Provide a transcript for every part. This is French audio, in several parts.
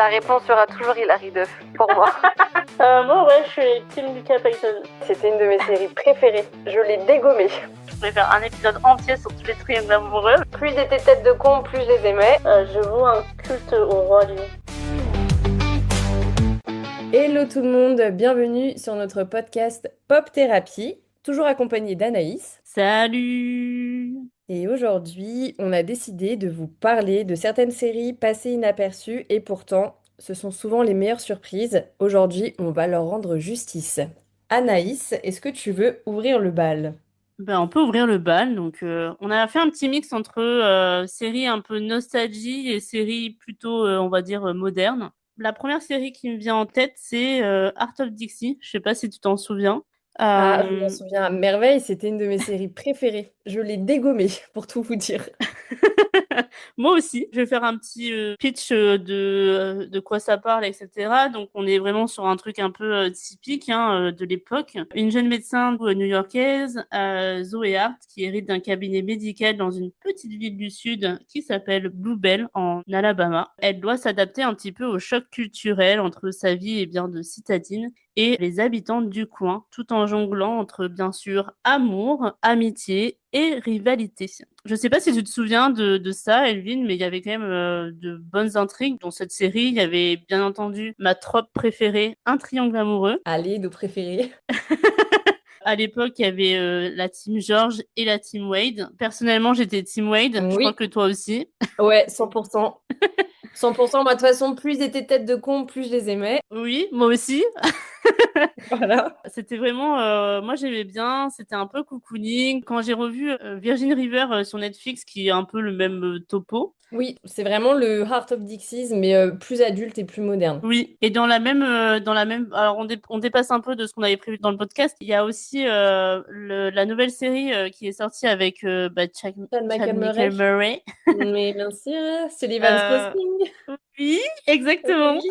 La réponse sera toujours Hilary Duff, pour moi. Moi, ouais, je suis team Lucas Payton. C'était une de mes séries préférées. Je l'ai dégommée. Je pourrais faire un épisode entier sur tous les triangles amoureux. Plus ils étaient têtes de con, plus je les aimais. Je voue un culte au roi lion. Hello tout le monde, bienvenue sur notre podcast Pop Thérapie, toujours accompagné d'Anaïs. Salut! Et aujourd'hui, on a décidé de vous parler de certaines séries passées inaperçues et pourtant, ce sont souvent les meilleures surprises. Aujourd'hui, on va leur rendre justice. Anaïs, est-ce que tu veux ouvrir le bal? On peut ouvrir le bal. Donc, on a fait un petit mix entre séries un peu nostalgie et séries plutôt, on va dire, modernes. La première série qui me vient en tête, c'est Art of Dixie. Je sais pas si tu t'en souviens. Ah, je m'en souviens à merveille, c'était une de mes séries préférées. Je l'ai dégommée, pour tout vous dire. Moi aussi, je vais faire un petit pitch de quoi ça parle, etc. Donc, on est vraiment sur un truc un peu typique de l'époque. Une jeune médecin new-yorkaise, Zoé Hart, qui hérite d'un cabinet médical dans une petite ville du Sud qui s'appelle Blue Bell, en Alabama. Elle doit s'adapter un petit peu au choc culturel entre sa vie et bien de citadine et les habitants du coin, tout en jonglant entre, bien sûr, amour, amitié et rivalité. Je sais pas si tu te souviens de ça, Elvin, mais il y avait quand même de bonnes intrigues dans cette série. Il y avait bien entendu ma trope préférée, un triangle amoureux. Allez, nos préférés. À l'époque, il y avait la team George et la team Wade. Personnellement, j'étais team Wade. Je Oui. crois que toi aussi. Ouais, 100%. 100%, moi de toute façon, plus ils étaient têtes de con, plus je les aimais. Oui, moi aussi. Voilà. C'était vraiment, moi j'aimais bien, c'était un peu cocooning. Quand j'ai revu Virgin River sur Netflix, qui est un peu le même topo. Oui, c'est vraiment le Heart of Dixies, mais plus adulte et plus moderne. Oui, et dans la même, alors on dépasse un peu de ce qu'on avait prévu dans le podcast. Il y a aussi la nouvelle série qui est sortie avec Chad Michael Michael Murray. Mais bien sûr, Sullivan's Euh, Crossing. oui, exactement. Oui.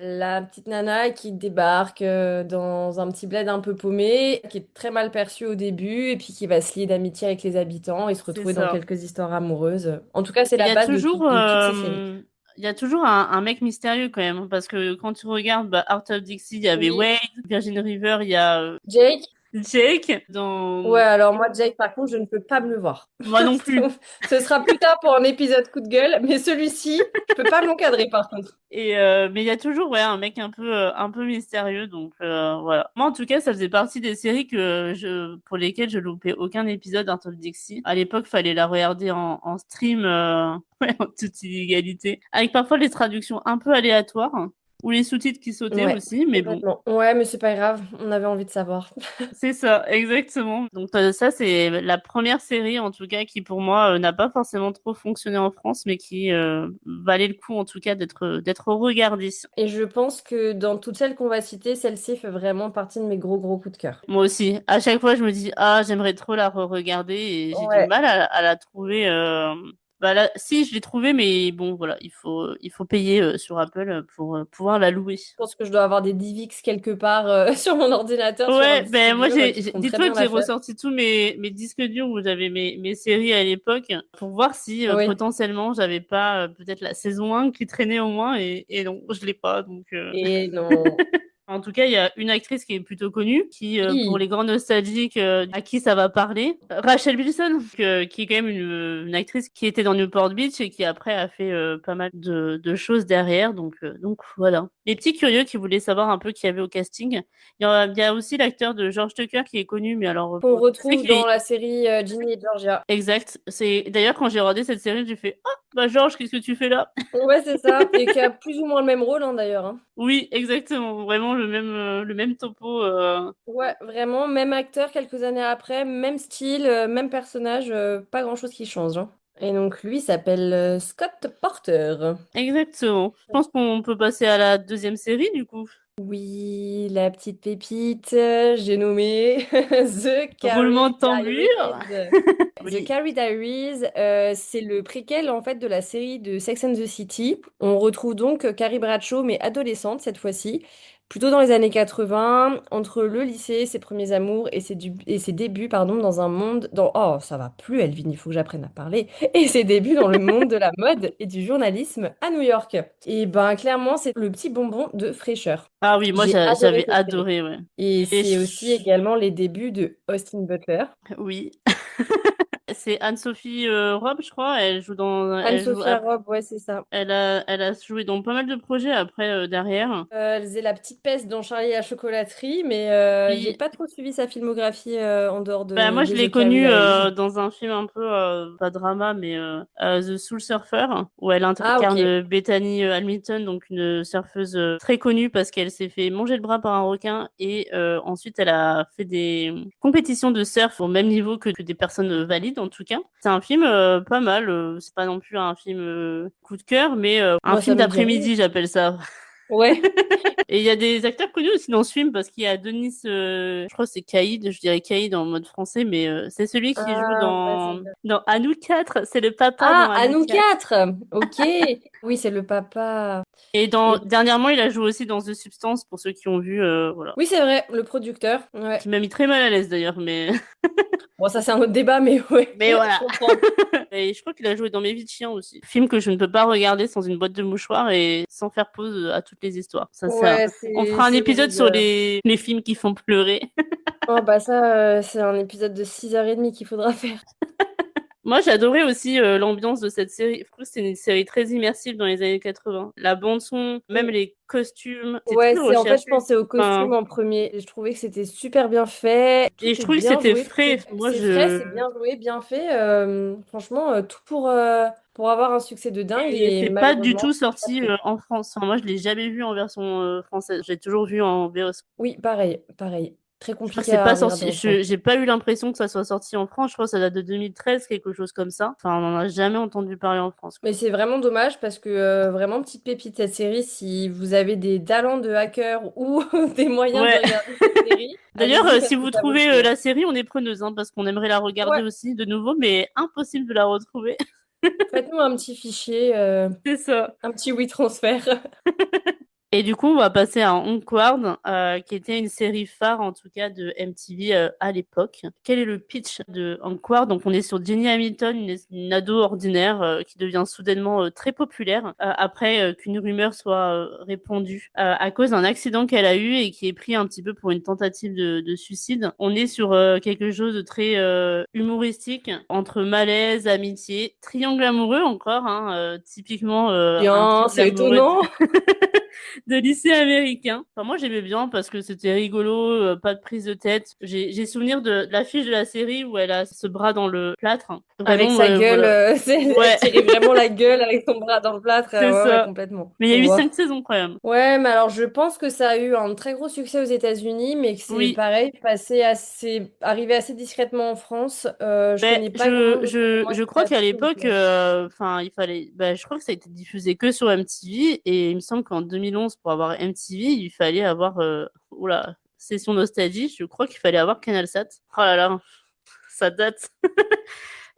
La petite nana qui débarque dans un petit bled un peu paumé, qui est très mal perçue au début, et puis qui va se lier d'amitié avec les habitants et se C'est retrouver dans ça. quelques histoires amoureuses. En tout cas, c'est Il y la a base de, toujours, de toutes ces séries. il y a toujours un mec mystérieux quand même, parce que quand tu regardes Art of Dixie, il y avait Oui. Wade, Virgin River, il y a Jake? Jake. Dans Ouais, alors moi, Jake, par contre, je ne peux pas me le voir. moi non plus. Ce sera plus tard pour un épisode coup de gueule, mais celui-ci, je peux pas m'encadrer par contre. Et mais il y a toujours un mec un peu mystérieux, donc voilà. Moi en tout cas, ça faisait partie des séries pour lesquelles je loupais aucun épisode d'Art of Dixie. À l'époque, fallait la regarder en stream ouais, en toute illégalité, avec parfois les traductions un peu aléatoires ou les sous-titres qui sautaient Ouais, aussi, mais bon. complètement. Ouais, mais c'est pas grave, on avait envie de savoir. C'est ça, exactement. Donc ça, c'est la première série, en tout cas, qui pour moi n'a pas forcément trop fonctionné en France, mais qui valait le coup, en tout cas, d'être regardée. Et je pense que dans toutes celles qu'on va citer, celle-ci fait vraiment partie de mes gros gros coups de cœur. Moi aussi. À chaque fois, je me dis, ah, j'aimerais trop la re-regarder et j'ai du Ouais. mal à la trouver. Là, si, je l'ai trouvée, mais bon, voilà, il faut payer sur Apple pour pouvoir la louer. Je pense que je dois avoir des DivX quelque part sur mon ordinateur, sur un Ouais, disque moi, dur qui feront très dis-toi bien que j'ai l'affaire. ressorti tous mes disques durs où j'avais mes séries à l'époque pour voir si Oui. potentiellement j'avais pas peut-être la saison 1 qui traînait au moins et non, je l'ai pas. Donc, Et non. En tout cas, il y a une actrice qui est plutôt connue, qui, pour Oui. les grands nostalgiques, à qui ça va parler, Rachel Bilson, qui est quand même une actrice qui était dans Newport Beach et qui après a fait pas mal de choses derrière. Donc voilà. Les petits curieux qui voulaient savoir un peu qui y avait au casting. Il y a aussi l'acteur de George Tucker qui est connu, mais alors Qu'on je sais retrouve qu'il est dans la série Ginny et Georgia. exact. C'est d'ailleurs quand j'ai regardé cette série, j'ai fait ah bah George, qu'est-ce que tu fais là? Ouais, c'est ça. Et qui a plus ou moins le même rôle, hein, d'ailleurs. Hein. Oui, exactement, vraiment le même topo. Ouais, vraiment, même acteur quelques années après, même style, même personnage, pas grand-chose qui change. Hein. Et donc lui s'appelle Scott Porter. Exactement. Je pense qu'on peut passer à la deuxième série du coup. Oui, la petite pépite, j'ai nommé The Roulement Carrie de tambour. Diaries. The Oui. Carrie Diaries, c'est le préquel en fait de la série de Sex and the City. On retrouve donc Carrie Bradshaw, mais adolescente cette fois-ci, plutôt dans les années 80, entre le lycée, ses premiers amours et ses débuts, pardon, dans un monde dans oh, ça va plus, Elvin, il faut que j'apprenne à parler. Et ses débuts dans le monde de la mode et du journalisme à New York. Et ben clairement, c'est le petit bonbon de fraîcheur. Ah oui, moi J'ai adoré j'avais cette série. adoré, ouais. Et Et c'est aussi également les débuts de Austin Butler. oui. C'est Anne-Sophie Robb, je crois. Elle joue dans, elle joue, Anne-Sophia Robb, ouais, c'est ça. elle a joué dans pas mal de projets après derrière. Elle faisait la petite peste dans Charlie et la chocolaterie, mais j'ai Oui, pas trop suivi sa filmographie en dehors bah, moi, je des l'ai Oscars où connue elle a eu. dans un film un peu, pas drama, mais The Soul Surfer, où elle Ah, ok. incarne Bethany Hamilton, donc une surfeuse très connue parce qu'elle s'est fait manger le bras par un requin et ensuite elle a fait des compétitions de surf au même niveau que des personnes valides en tout cas. C'est un film pas mal, c'est pas non plus un film coup de cœur, mais un Moi, ça film me dit rien. d'après-midi, j'appelle ça. Ouais. Et il y a des acteurs connus aussi dans ce film parce qu'il y a Denis, je crois que c'est Caïd, je dirais Caïd en mode français, mais c'est celui qui joue Ah, ouais, ça me dit- dans À nous quatre, c'est le papa dans Ah, À à nous nous quatre. quatre! Ok. Oui, c'est le papa. Et Et... dernièrement, il a joué aussi dans The Substance pour ceux qui ont vu, voilà. Oui, c'est vrai, le producteur. Ouais. Qui m'a mis très mal à l'aise d'ailleurs, mais Bon, ça, c'est un autre débat, mais ouais, mais je voilà. comprends. Et je crois qu'il a joué dans Mes vies de chien aussi. Film que je ne peux pas regarder sans une boîte de mouchoirs et sans faire pause à toutes les histoires. Ça, Ouais, on fera un c'est épisode sur horrible. les films qui font pleurer. Oh, bah ça, c'est un épisode de 6h30 qu'il faudra faire. Moi, j'adorais aussi l'ambiance de cette série. Je trouve que c'est une série très immersive dans les années 80. La bande son, même les costumes, c'est Ouais, très c'est en fait, je recherché. pensais au Enfin, costume en premier. Je trouvais que c'était super bien fait. et Tout je est trouvais que bien c'était joué. frais. Moi, C'est frais, c'est bien joué, bien fait. Franchement, tout pour avoir un succès de dingue et et c'est pas du malheureusement, tout pas sorti pris. en France. Enfin, moi, je l'ai jamais vu en version française. J'ai toujours vu en VO. Oui, pareil, pareil. Très Je crois que compliqué c'est à pas regarder sorti. en France. J'ai pas eu l'impression que ça soit sorti en France. Je crois que ça date de 2013, quelque chose comme ça. Enfin, on en a jamais entendu parler en France, Mais quoi. c'est vraiment dommage parce que vraiment petite pépite cette série. Si vous avez des talents de hacker ou des moyens de Ouais. regarder cette série, D'ailleurs, allez-y parce si que vous ça vaut le trouvez coup. la série, on est preneuse, hein, parce qu'on aimerait la regarder Ouais, aussi de nouveau, mais impossible de la retrouver. faites-nous un petit fichier, C'est ça. un petit WeTransfer. Et du coup, on va passer à Onward, qui était une série phare, en tout cas, de MTV à l'époque. Quel est le pitch de Onward? Donc, on est sur Jenny Hamilton, une ado ordinaire qui devient soudainement très populaire après qu'une rumeur soit répandue à cause d'un accident qu'elle a eu et qui est pris un petit peu pour une tentative de suicide. On est sur quelque chose de très humoristique, entre malaise, amitié, triangle amoureux encore, hein, typiquement un Bien, triangle c'est amoureux étonnant. de lycée américain. Enfin, moi, j'aimais bien parce que c'était rigolo, pas de prise de tête. J'ai souvenir de l'affiche de la série où elle a ce bras dans le plâtre. Avec Vraiment, sa gueule, voilà. elle Ouais, tirait vraiment la gueule avec son bras dans le plâtre. c'est Ouais, ouais, ça. complètement. Mais il y a eu Ouais. 5 saisons quand même. Ouais, mais alors je pense que ça a eu un très gros succès aux États-Unis, mais que c'est Oui. pareil, arrivé assez discrètement en France. Je Ben, connais pas grand monde autour de moi je qui crois l'a qu'à vu. Donc, l'époque, enfin, il fallait, ben, je crois que ça a été diffusé que sur MTV et il me semble qu'en 2011, pour avoir MTV, il fallait avoir, oula, session nostalgie, je crois qu'il fallait avoir CanalSat. Oh là là, ça date.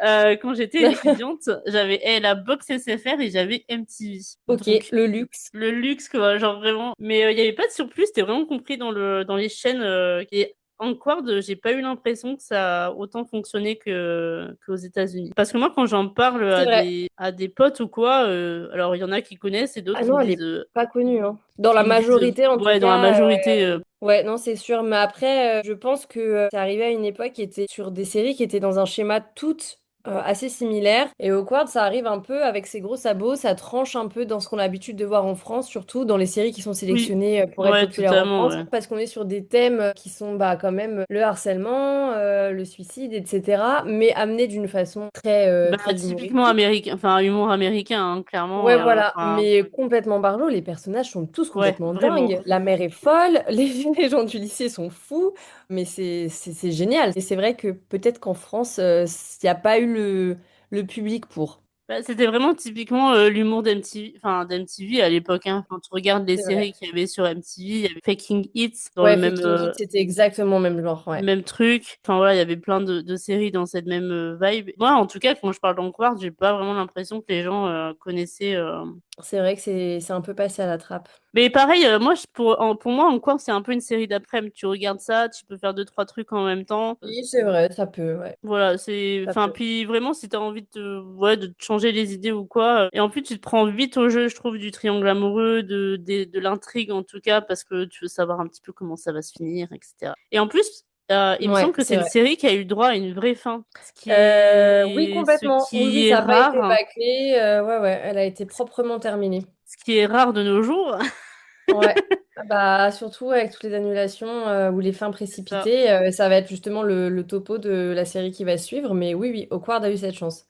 Quand j'étais étudiante, j'avais la box SFR et j'avais MTV. Ok, Donc, le luxe. le luxe, quoi, genre vraiment. Mais il n'y avait pas de surplus, c'était vraiment compris dans les chaînes. Et Anchord, j'ai pas eu l'impression que ça a autant fonctionné qu'aux États-Unis. Parce que moi, quand j'en parle C'est vrai. à des potes ou quoi, alors il y en a qui connaissent et d'autres Ah non, elle est pas connue, hein. Dans la qui me disent, majorité, en tout ouais, dans la cas. majorité, Ouais, non, c'est sûr. Mais après, je pense que c'est arrivé à une époque qui était sur des séries qui étaient dans un schéma toutes assez similaire. Et Awkward, ça arrive un peu avec ses gros sabots, ça tranche un peu dans ce qu'on a l'habitude de voir en France, surtout dans les séries qui sont oui, sélectionnées pour être ouais, populaires en totalement, France, ouais. parce qu'on est sur des thèmes qui sont bah, quand même le harcèlement, le suicide, etc. Mais amenés d'une façon Bah, très typiquement humoristique. américain, enfin, humour américain, hein, clairement. Ouais, voilà, Enfin, mais complètement barlow, les personnages sont tous ouais, complètement vraiment. dingues. La mère est folle, les gens du lycée sont fous, mais c'est génial. Et c'est vrai que peut-être qu'en France, il n'y a pas eu le public pour. Bah, c'était vraiment typiquement l'humour d'MTV, enfin d'MTV à l'époque. Hein. Quand tu regardes les C'est vrai. séries qu'il y avait sur MTV, il y avait Faking It dans le Ouais, Faking It, c'était exactement le même genre, ouais. même truc. Enfin voilà, il y avait plein de séries dans cette même vibe. Moi, en tout cas, quand je parle d'Enquart, j'ai pas vraiment l'impression que les gens connaissaient. C'est vrai que c'est un peu passé à la trappe. Mais pareil, moi, pour moi, encore, c'est un peu une série d'après-midi. Tu regardes ça, tu peux faire deux, trois trucs en même temps. Oui, c'est vrai, ça peut, ouais, Voilà, ça enfin, peut. puis vraiment, si t'as envie ouais, de te changer les idées ou quoi. Et en plus, tu te prends vite au jeu, je trouve, du triangle amoureux, de l'intrigue en tout cas, parce que tu veux savoir un petit peu comment ça va se finir, etc. Et en plus, il me semble Ouais, que c'est c'est une vrai. série qui a eu droit à une vraie fin. Oui, Ce complètement. Oui, oui, qui est ça n'a pas été rare, bâclé. Ouais, ouais, elle a été proprement terminée. ce qui est rare de nos jours. Ouais. Ah bah, surtout avec toutes les annulations ou les fins C'est ça. précipitées, ça va être justement le topo de la série qui va suivre. Mais oui, oui, Awkward a eu cette chance.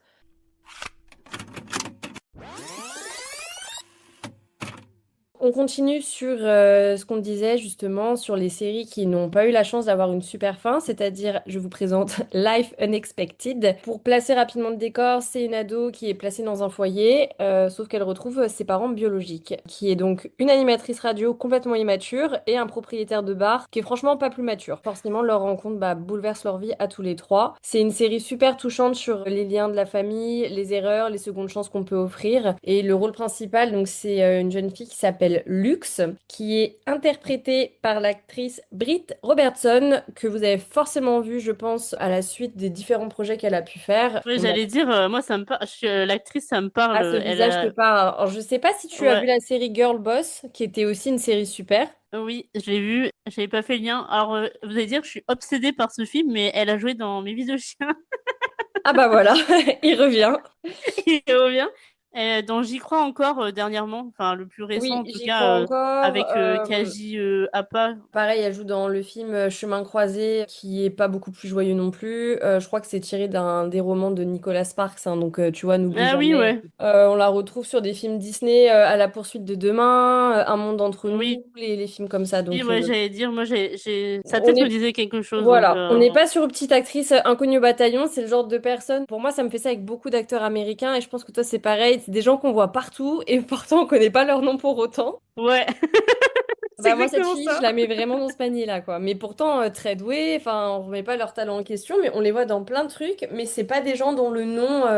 On continue sur ce qu'on disait justement sur les séries qui n'ont pas eu la chance d'avoir une super fin, c'est-à-dire je vous présente Life Unexpected. Pour placer rapidement le décor, c'est une ado qui est placée dans un foyer, sauf qu'elle retrouve ses parents biologiques, qui est donc une animatrice radio complètement immature et un propriétaire de bar qui est franchement pas plus mature. Forcément, leur rencontre bouleverse leur vie à tous les trois. C'est une série super touchante sur les liens de la famille, les erreurs, les secondes chances qu'on peut offrir. Et le rôle principal, donc c'est une jeune fille qui s'appelle Lux, qui est interprétée par l'actrice Britt Robertson, que vous avez forcément vu, je pense, à la suite des différents projets qu'elle a pu faire. Ouais, On a... j'allais dire, moi, ça me parle. L'actrice, ça me Ah, parle. ce Elle visage te a. parle. Alors, je sais pas si tu as vu Ouais. la série Girl Boss, qui était aussi une série super. Oui, je l'ai vu, j'avais pas fait le lien. Alors, vous allez dire que je suis obsédée par ce film, mais elle a joué dans Mes vies de chien. Ah bah voilà, il revient. Il revient. Dont J'y crois encore dernièrement, enfin le plus récent Oui, en tout j'y cas, crois encore. avec Kaji Appa. Pareil, elle joue dans le film Chemin croisé, qui est pas beaucoup plus joyeux non plus. Je crois que c'est tiré d'un des romans de Nicolas Sparks, hein, donc tu vois, n'oublie Ah oui, jamais. ouais. On la retrouve sur des films Disney, À la poursuite de demain, Un monde entre Oui, nous, les films comme ça. oui, Donc ouais, j'allais dire, moi, sa on tête me est, disait quelque chose, donc voilà, on n'est pas sur une petite actrice inconnue au bataillon. C'est le genre de personne. Pour moi, ça me fait ça avec beaucoup d'acteurs américains, et je pense que toi, c'est pareil. C'est des gens qu'on voit partout, et pourtant on connaît pas leur nom pour autant. ouais, c'est Bah moi cette exactement fille, je ça. la mets vraiment dans ce panier-là quoi. Mais pourtant très douée, enfin on remet pas leur talent en question, mais on les voit dans plein de trucs, mais c'est pas des gens dont le nom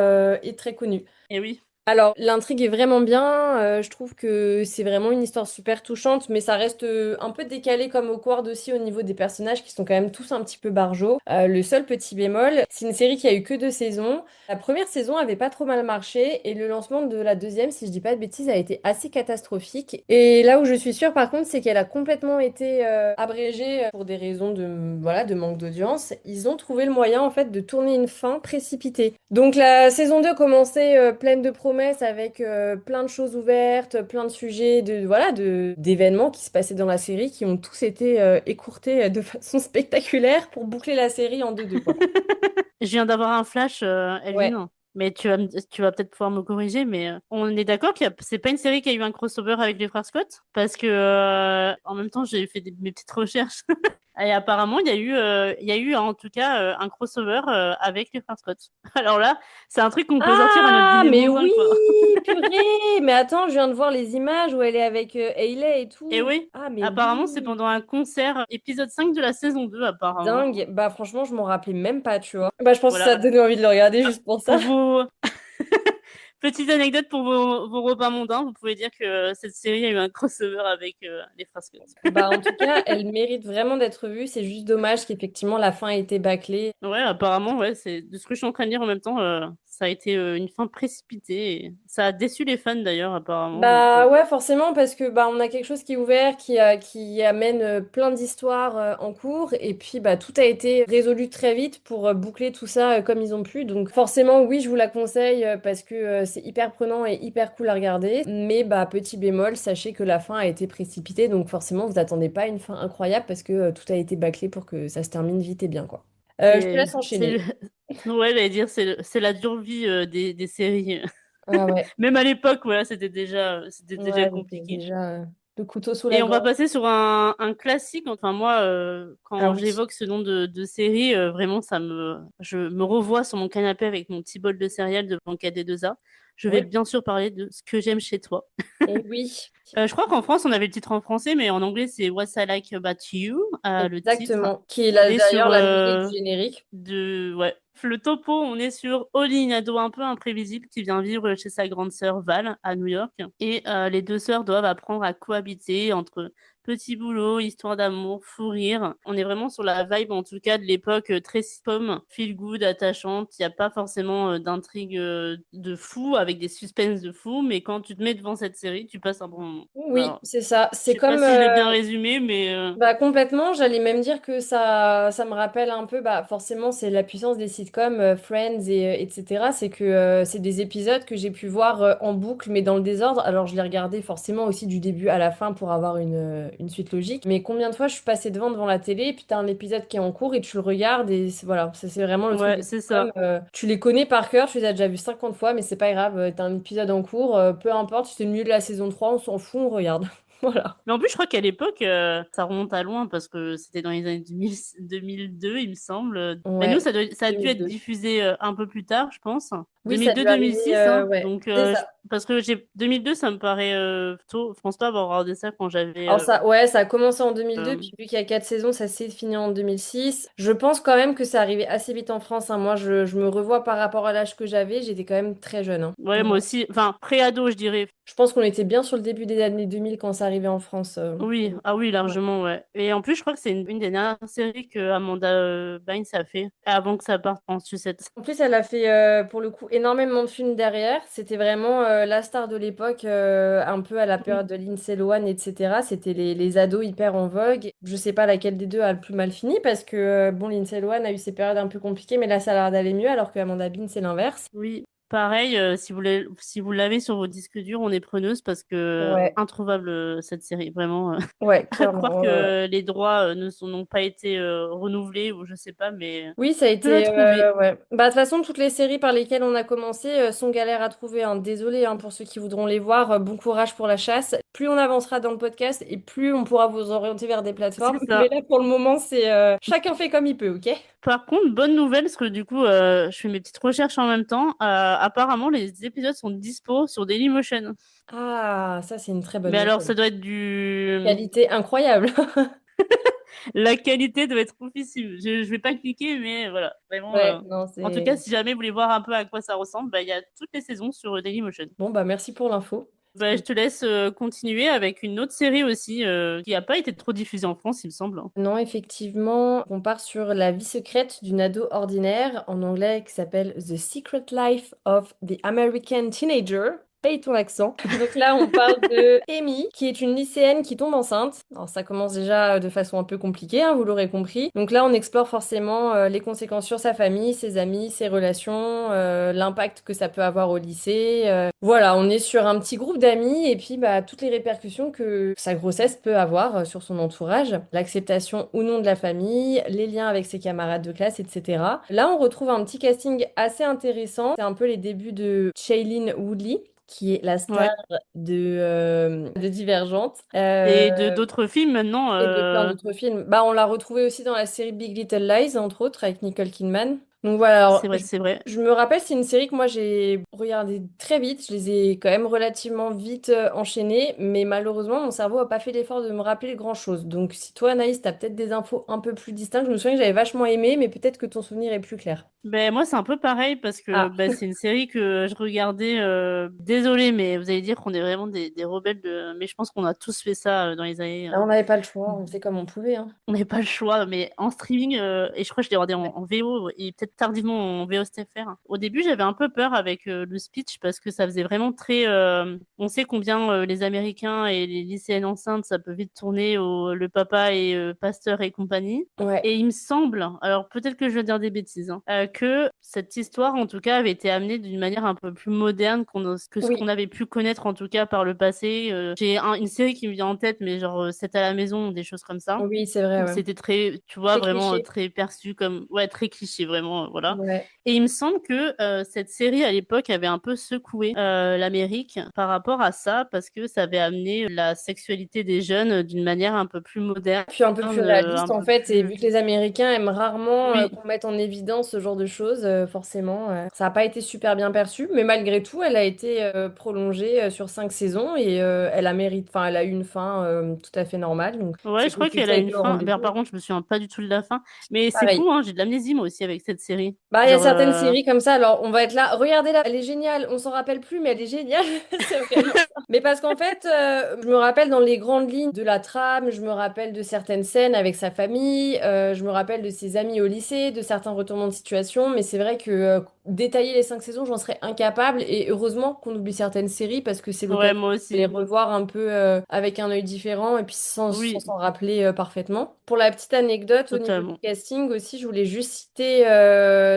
est très connu. Et oui. Alors, l'intrigue est vraiment bien. Je trouve que c'est vraiment une histoire super touchante, mais ça reste un peu décalé comme Awkward aussi au niveau des personnages qui sont quand même tous un petit peu barjots. Le seul petit bémol, c'est une série qui a eu que 2 saisons. La première saison avait pas trop mal marché et le lancement de la deuxième, si je dis pas de bêtises, a été assez catastrophique. Et là où je suis sûre par contre, c'est qu'elle a complètement été abrégée pour des raisons de, voilà, de manque d'audience. Ils ont trouvé le moyen en fait de tourner une fin précipitée. Donc la saison 2 commençait pleine de promesses avec plein de choses ouvertes, plein de sujets, voilà, d'événements qui se passaient dans la série qui ont tous été écourtés de façon spectaculaire pour boucler la série en 2-2 quoi. Je viens d'avoir un flash, Ouais. Elvin. Mais tu vas peut-être pouvoir me corriger, mais on est d'accord c'est pas une série qui a eu un crossover avec les frères Scott? Parce que, en même temps, j'ai fait mes petites recherches. Et apparemment, il y a eu en tout cas un crossover avec les frères Scott. Alors là, c'est un truc qu'on peut sortir à notre Ah, dîner mais mondain, oui, quoi. purée! Mais attends, je viens de voir les images où elle est avec Hailey et Et tout. oui, Ah, mais apparemment, c'est oui! pendant un concert, épisode 5 de la saison 2 apparemment. Dingue. Bah franchement, je m'en rappelais même pas, tu vois. Bah je pense que ça Voilà. a donné envie de le regarder Ah, juste pour ça. pour vos, petite anecdote pour vos repas mondains, vous pouvez dire que cette série a eu un crossover avec les frères Scott. Bah en tout cas, elle mérite vraiment d'être vue. C'est juste dommage qu'effectivement la fin ait été bâclée. Ouais, apparemment, ouais, c'est de ce que je suis en train de dire en même temps, ça a été une fin précipitée. Ça a déçu les fans d'ailleurs, apparemment. Donc, Bah ouais, forcément, parce que bah on a quelque chose qui est ouvert, qui amène plein d'histoires en cours, et puis bah tout a été résolu très vite pour boucler tout ça comme ils ont pu. Donc forcément, oui, je vous la conseille parce que c'est hyper prenant et hyper cool à regarder. Mais bah petit bémol, sachez que la fin a été précipitée, donc forcément vous attendez pas une fin incroyable parce que tout a été bâclé pour que ça se termine vite et bien quoi. Je te c'est, laisse enchaîner. ouais, j'allais dire, c'est la dure vie des séries. Ah ouais, Même à l'époque, voilà, c'était déjà ouais, c'était compliqué. déjà le couteau sous la Et on va gorge. passer sur un classique. Enfin, moi, Ah quand oui. j'évoque ce nom de série, vraiment, je me revois sur mon canapé avec mon petit bol de céréales devant KD2A. Je vais Oui. bien sûr parler de Ce que j'aime chez toi. Et oui. Je crois qu'en France, on avait le titre en français, mais en anglais, c'est What's I Like About You, le titre. Exactement. Qui est On est sur d'ailleurs la musique du générique. ouais, Le topo, on est sur Holly, une ado un peu imprévisible qui vient vivre chez sa grande sœur Val à New York. Et les deux sœurs doivent apprendre à cohabiter entre petit boulot, histoire d'amour, fou rire. On est vraiment sur la vibe, en tout cas, de l'époque très sitcom, feel good, attachante. Il n'y a pas forcément d'intrigue de fou, avec des suspens de fou, mais quand tu te mets devant cette série, tu passes un bon moment. Oui, Alors, c'est ça. je C'est sais pas comme, si je l'ai bien résumé, mais bah, complètement, j'allais même dire que ça me rappelle un peu, bah, forcément, c'est la puissance des sitcoms, Friends, etc. C'est que c'est des épisodes que j'ai pu voir en boucle, mais dans le désordre. Alors, je les regardais forcément aussi du début à la fin pour avoir une suite logique. Mais combien de fois je suis passée devant la télé, et puis t'as un épisode qui est en cours et tu le regardes, et voilà, c'est vraiment le truc ouais, des c'est sitcoms. ça. Tu les connais par cœur, tu les as déjà vus 50 fois, mais c'est pas grave, t'as un épisode en cours, peu importe, si c'est le milieu de la saison 3 on s'en fout, on regarde. Voilà. Mais en plus, je crois qu'à l'époque, ça remonte à loin parce que c'était dans les années 2002, il me semble. Mais nous, Ouais, ça a dû être 2002. diffusé un peu plus tard, je pense. Oui, ça a dû arriver, 2002-2006, hein. ouais, Donc, c'est ça. parce que 2002, ça me paraît tôt. Je pense pas avoir regardé ça quand j'avais. Alors ça, ouais, ça a commencé en 2002, Euh, puis vu qu'il y a 4 saisons, ça s'est fini en 2006. Je pense quand même que ça arrivait assez vite en France, hein. Moi, je me revois par rapport à l'âge que j'avais, j'étais quand même très jeune, hein. ouais, moi aussi. Enfin, pré-ado, je dirais. Je pense qu'on était bien sur le début des années 2000 quand ça arrivait en France. Oui, ah oui, Ouais. largement, ouais. Et en plus, je crois que c'est une des dernières séries que Amanda Bynes a fait avant que ça parte en sucette. En plus, elle a fait pour le coup énormément de films derrière. C'était vraiment la star de l'époque, un peu à la période de Lindsay Lohan, etc. C'était les ados hyper en vogue. Je sais pas laquelle des deux a le plus mal fini parce que bon, Lindsay Lohan a eu ses périodes un peu compliquées, mais là, ça a l'air d'aller mieux, alors que Amanda Bean, c'est l'inverse. Oui, pareil, si vous l'avez sur vos disques durs, on est preneuse parce que Ouais, introuvable cette série, vraiment. ouais, À croire clairement. Ouais, ouais. que les droits n'ont pas été renouvelés ou je sais pas, mais Oui, ça a je le été. trouvais. Ouais. Bah, de toute façon, toutes les séries par lesquelles on a commencé sont galères à trouver, hein. Désolée hein, pour ceux qui voudront les voir. Bon courage pour la chasse. Plus on avancera dans le podcast et plus on pourra vous orienter vers des plateformes. C'est Mais ça. là, pour le moment, c'est chacun fait comme il peut, ok? Par contre, bonne nouvelle, parce que du coup, je fais mes petites recherches en même temps. Apparemment, les épisodes sont dispo sur Dailymotion. Ah, ça, c'est une très bonne Mais alors, ça nouvelle. doit être du... Qualité incroyable. La qualité doit être oufissime. Je vais pas cliquer, mais voilà, vraiment. Ouais, non, En tout cas, c'est. si jamais vous voulez voir un peu à quoi ça ressemble, bah, il y a toutes les saisons sur Dailymotion. Bon, bah, merci pour l'info. Bah, je te laisse continuer avec une autre série aussi qui n'a pas été trop diffusée en France, il me semble. Non, effectivement, on part sur la vie secrète d'une ado ordinaire, en anglais, qui s'appelle The Secret Life of the American Teenager. Paye ton accent. Donc là, on parle de Amy, qui est une lycéenne qui tombe enceinte. Alors ça commence déjà de façon un peu compliquée, hein, vous l'aurez compris. Donc là, on explore forcément les conséquences sur sa famille, ses amis, ses relations, l'impact que ça peut avoir au lycée. Voilà, on est sur un petit groupe d'amis et puis bah, toutes les répercussions que sa grossesse peut avoir sur son entourage, l'acceptation ou non de la famille, les liens avec ses camarades de classe, etc. Là, on retrouve un petit casting assez intéressant. C'est un peu les débuts de Shailene Woodley, qui est la star Ouais. de Divergente. Et de d'autres films maintenant. Et de plein d'autres films. Bah, on l'a retrouvée aussi dans la série Big Little Lies, entre autres, avec Nicole Kidman. Donc voilà, alors, C'est vrai, c'est vrai. je me rappelle, c'est une série que moi j'ai regardée très vite. Je les ai quand même relativement vite enchaînées, mais malheureusement, mon cerveau n'a pas fait l'effort de me rappeler grand-chose. Donc si toi, Anaïs, t'as peut-être des infos un peu plus distinctes, je me souviens que j'avais vachement aimé, mais peut-être que ton souvenir est plus clair. Ben, moi, c'est un peu pareil parce que Ah, ben, c'est une série que je regardais. Désolée, mais vous allez dire qu'on est vraiment des rebelles mais je pense qu'on a tous fait ça dans les années. là, on n'avait pas le choix, on faisait comme on pouvait, hein. On n'avait pas le choix, mais en streaming, et je crois que je l'ai regardé Ouais. en VO et peut-être tardivement en VOSTFR. Au début, j'avais un peu peur avec le speech parce que ça faisait vraiment très. On sait combien les Américains et les lycéennes enceintes, ça peut vite tourner au le papa et pasteur et compagnie. Ouais. Et il me semble, alors peut-être que je vais dire des bêtises, hein, que cette histoire, en tout cas, avait été amenée d'une manière un peu plus moderne que ce Oui, qu'on avait pu connaître, en tout cas, par le passé. J'ai une série qui me vient en tête, mais genre C'est à la maison, des choses comme ça oui, c'est vrai, où ouais. c'était très, tu vois, Très vraiment cliché. très perçu comme, ouais, très cliché, vraiment, voilà. Ouais. Et il me semble que cette série, à l'époque, avait un peu secoué l'Amérique par rapport à ça, parce que ça avait amené la sexualité des jeunes d'une manière un peu plus moderne, Puis un peu plus réaliste un en peu fait, et plus... vu que les Américains aiment rarement Oui, qu'on mette en évidence ce genre de choses, forcément, ça n'a pas été super bien perçu, mais malgré tout, elle a été prolongée sur 5 saisons et enfin, elle a eu une fin tout à fait normale, donc ouais, c'est je que le crois qu'elle succès a a une été au fin. Ben, rendez-vous. par contre, je me souviens pas du tout de la fin. Mais c'est Pareil. fou, hein, j'ai de l'amnésie, moi aussi, avec cette séries. Bah, il y a Genre, certaines séries comme ça, alors on va être là, regardez-la, elle est géniale, on s'en rappelle plus, mais elle est géniale, c'est vraiment ça. Mais parce qu'en fait, je me rappelle dans les grandes lignes de la trame, je me rappelle de certaines scènes avec sa famille, je me rappelle de ses amis au lycée, de certains retournements de situation, mais c'est vrai que détailler les 5 saisons, j'en serais incapable, et heureusement qu'on oublie certaines séries, parce que c'est ouais, l'occasion moi de les aussi. revoir un peu avec un œil différent, et puis sans Oui, s'en rappeler parfaitement. Pour la petite anecdote, au niveau du totalement. casting aussi, je voulais juste citer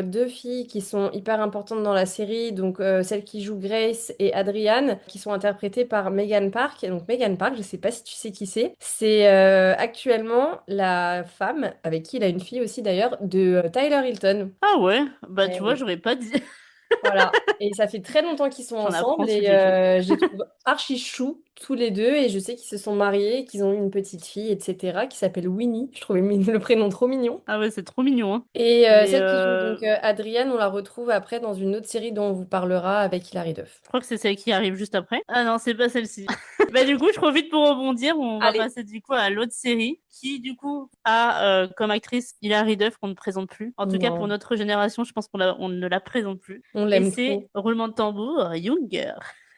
deux filles qui sont hyper importantes dans la série, donc celle qui joue Grace et Adriane, qui sont interprétées par Megan Park. Et donc Megan Park, je sais pas si tu sais qui c'est actuellement la femme, avec qui il a une fille aussi d'ailleurs, de Tyler Hilton. Ah ouais, bah Eh tu vois, oui. j'aurais pas dit. Voilà. Et ça fait très longtemps qu'ils sont J'en apprends ensemble tous et les jours. je les trouve archi choux tous les deux. Et je sais qu'ils se sont mariés, qu'ils ont eu une petite fille, etc., qui s'appelle Winnie. Je trouvais le prénom trop mignon. Ah ouais, c'est trop mignon, hein. Et Mais celle qui joue donc Adrienne, on la retrouve après dans une autre série dont on vous parlera avec Hilary Duff. je crois que c'est celle qui arrive juste après. Ah non, c'est pas celle-ci. Bah du coup, je profite pour rebondir. On va Allez, passer du coup à l'autre série qui du coup a comme actrice Hilary Duff qu'on ne présente plus. En tout cas pour non, notre génération, je pense on ne la présente plus. on Et l'aime c'est trop. roulement de tambour, Younger.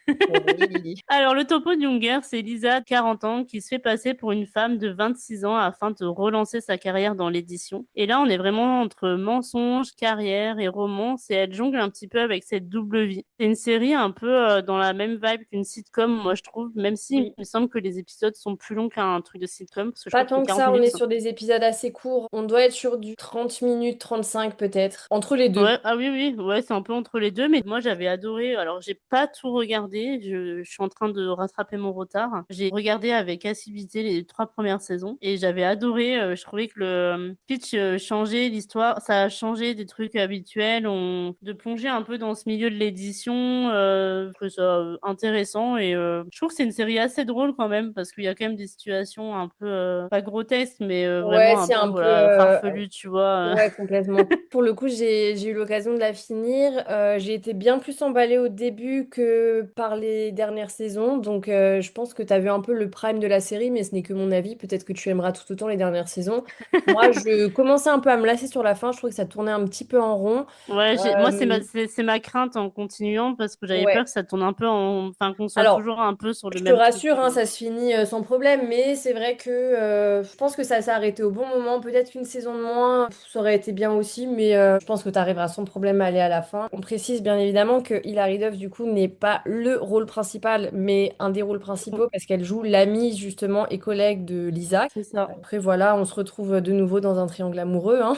Oui. Alors, le topo de Junger, c'est Lisa, 40 ans, qui se fait passer pour une femme de 26 ans afin de relancer sa carrière dans l'édition. Et là, on est vraiment entre mensonge, carrière et romance, et elle jongle un petit peu avec cette double vie. C'est une série un peu dans la même vibe qu'une sitcom, moi je trouve, même si il Oui. me semble que les épisodes sont plus longs qu'un truc de sitcom, parce que je Pas crois que c'est tant que 40 ça, on est minutes. sur des épisodes assez courts. On doit être sur du 30 minutes, 35 peut-être, entre les deux. Ouais, ah oui, oui, ouais, c'est un peu entre les deux, mais moi j'avais adoré. Alors, j'ai pas tout regardé, je suis en train de rattraper mon retard. J'ai regardé avec assiduité les 3 premières saisons et j'avais adoré. Je trouvais que le pitch changeait, l'histoire, ça a changé des trucs habituels, de plonger un peu dans ce milieu de l'édition. Je trouve ça intéressant et je trouve que c'est une série assez drôle quand même parce qu'il y a quand même des situations un peu, pas grotesques, mais Ouais, vraiment un c'est peu, un peu. voilà, farfelues, tu vois. Ouais, complètement. Pour le coup, j'ai eu l'occasion de la finir. J'ai été bien plus emballée au début que par les dernières saisons. Donc, je pense que tu as vu un peu le prime de la série, mais ce n'est que mon avis. Peut-être que tu aimeras tout autant les dernières saisons. Moi, je commençais un peu à me lasser sur la fin. Je trouvais que ça tournait un petit peu en rond. Ouais, moi Euh, c'est ma crainte en continuant parce que j'avais peur ouais. que ça tourne un peu enfin qu'on soit Alors, toujours un peu sur le je te même truc. rassure, hein, ça se finit sans problème, mais c'est vrai que je pense que ça s'est arrêté au bon moment. Peut-être qu'une saison de moins, ça aurait été bien aussi, mais je pense que tu arriveras sans problème à aller à la fin. On précise bien évidemment que Hilary Duff, du coup, n'est pas le rôle principal, mais un des rôles principaux parce qu'elle joue l'amie, justement, et collègue de Lisa. C'est ça. Après, voilà, on se retrouve de nouveau dans un triangle amoureux, hein.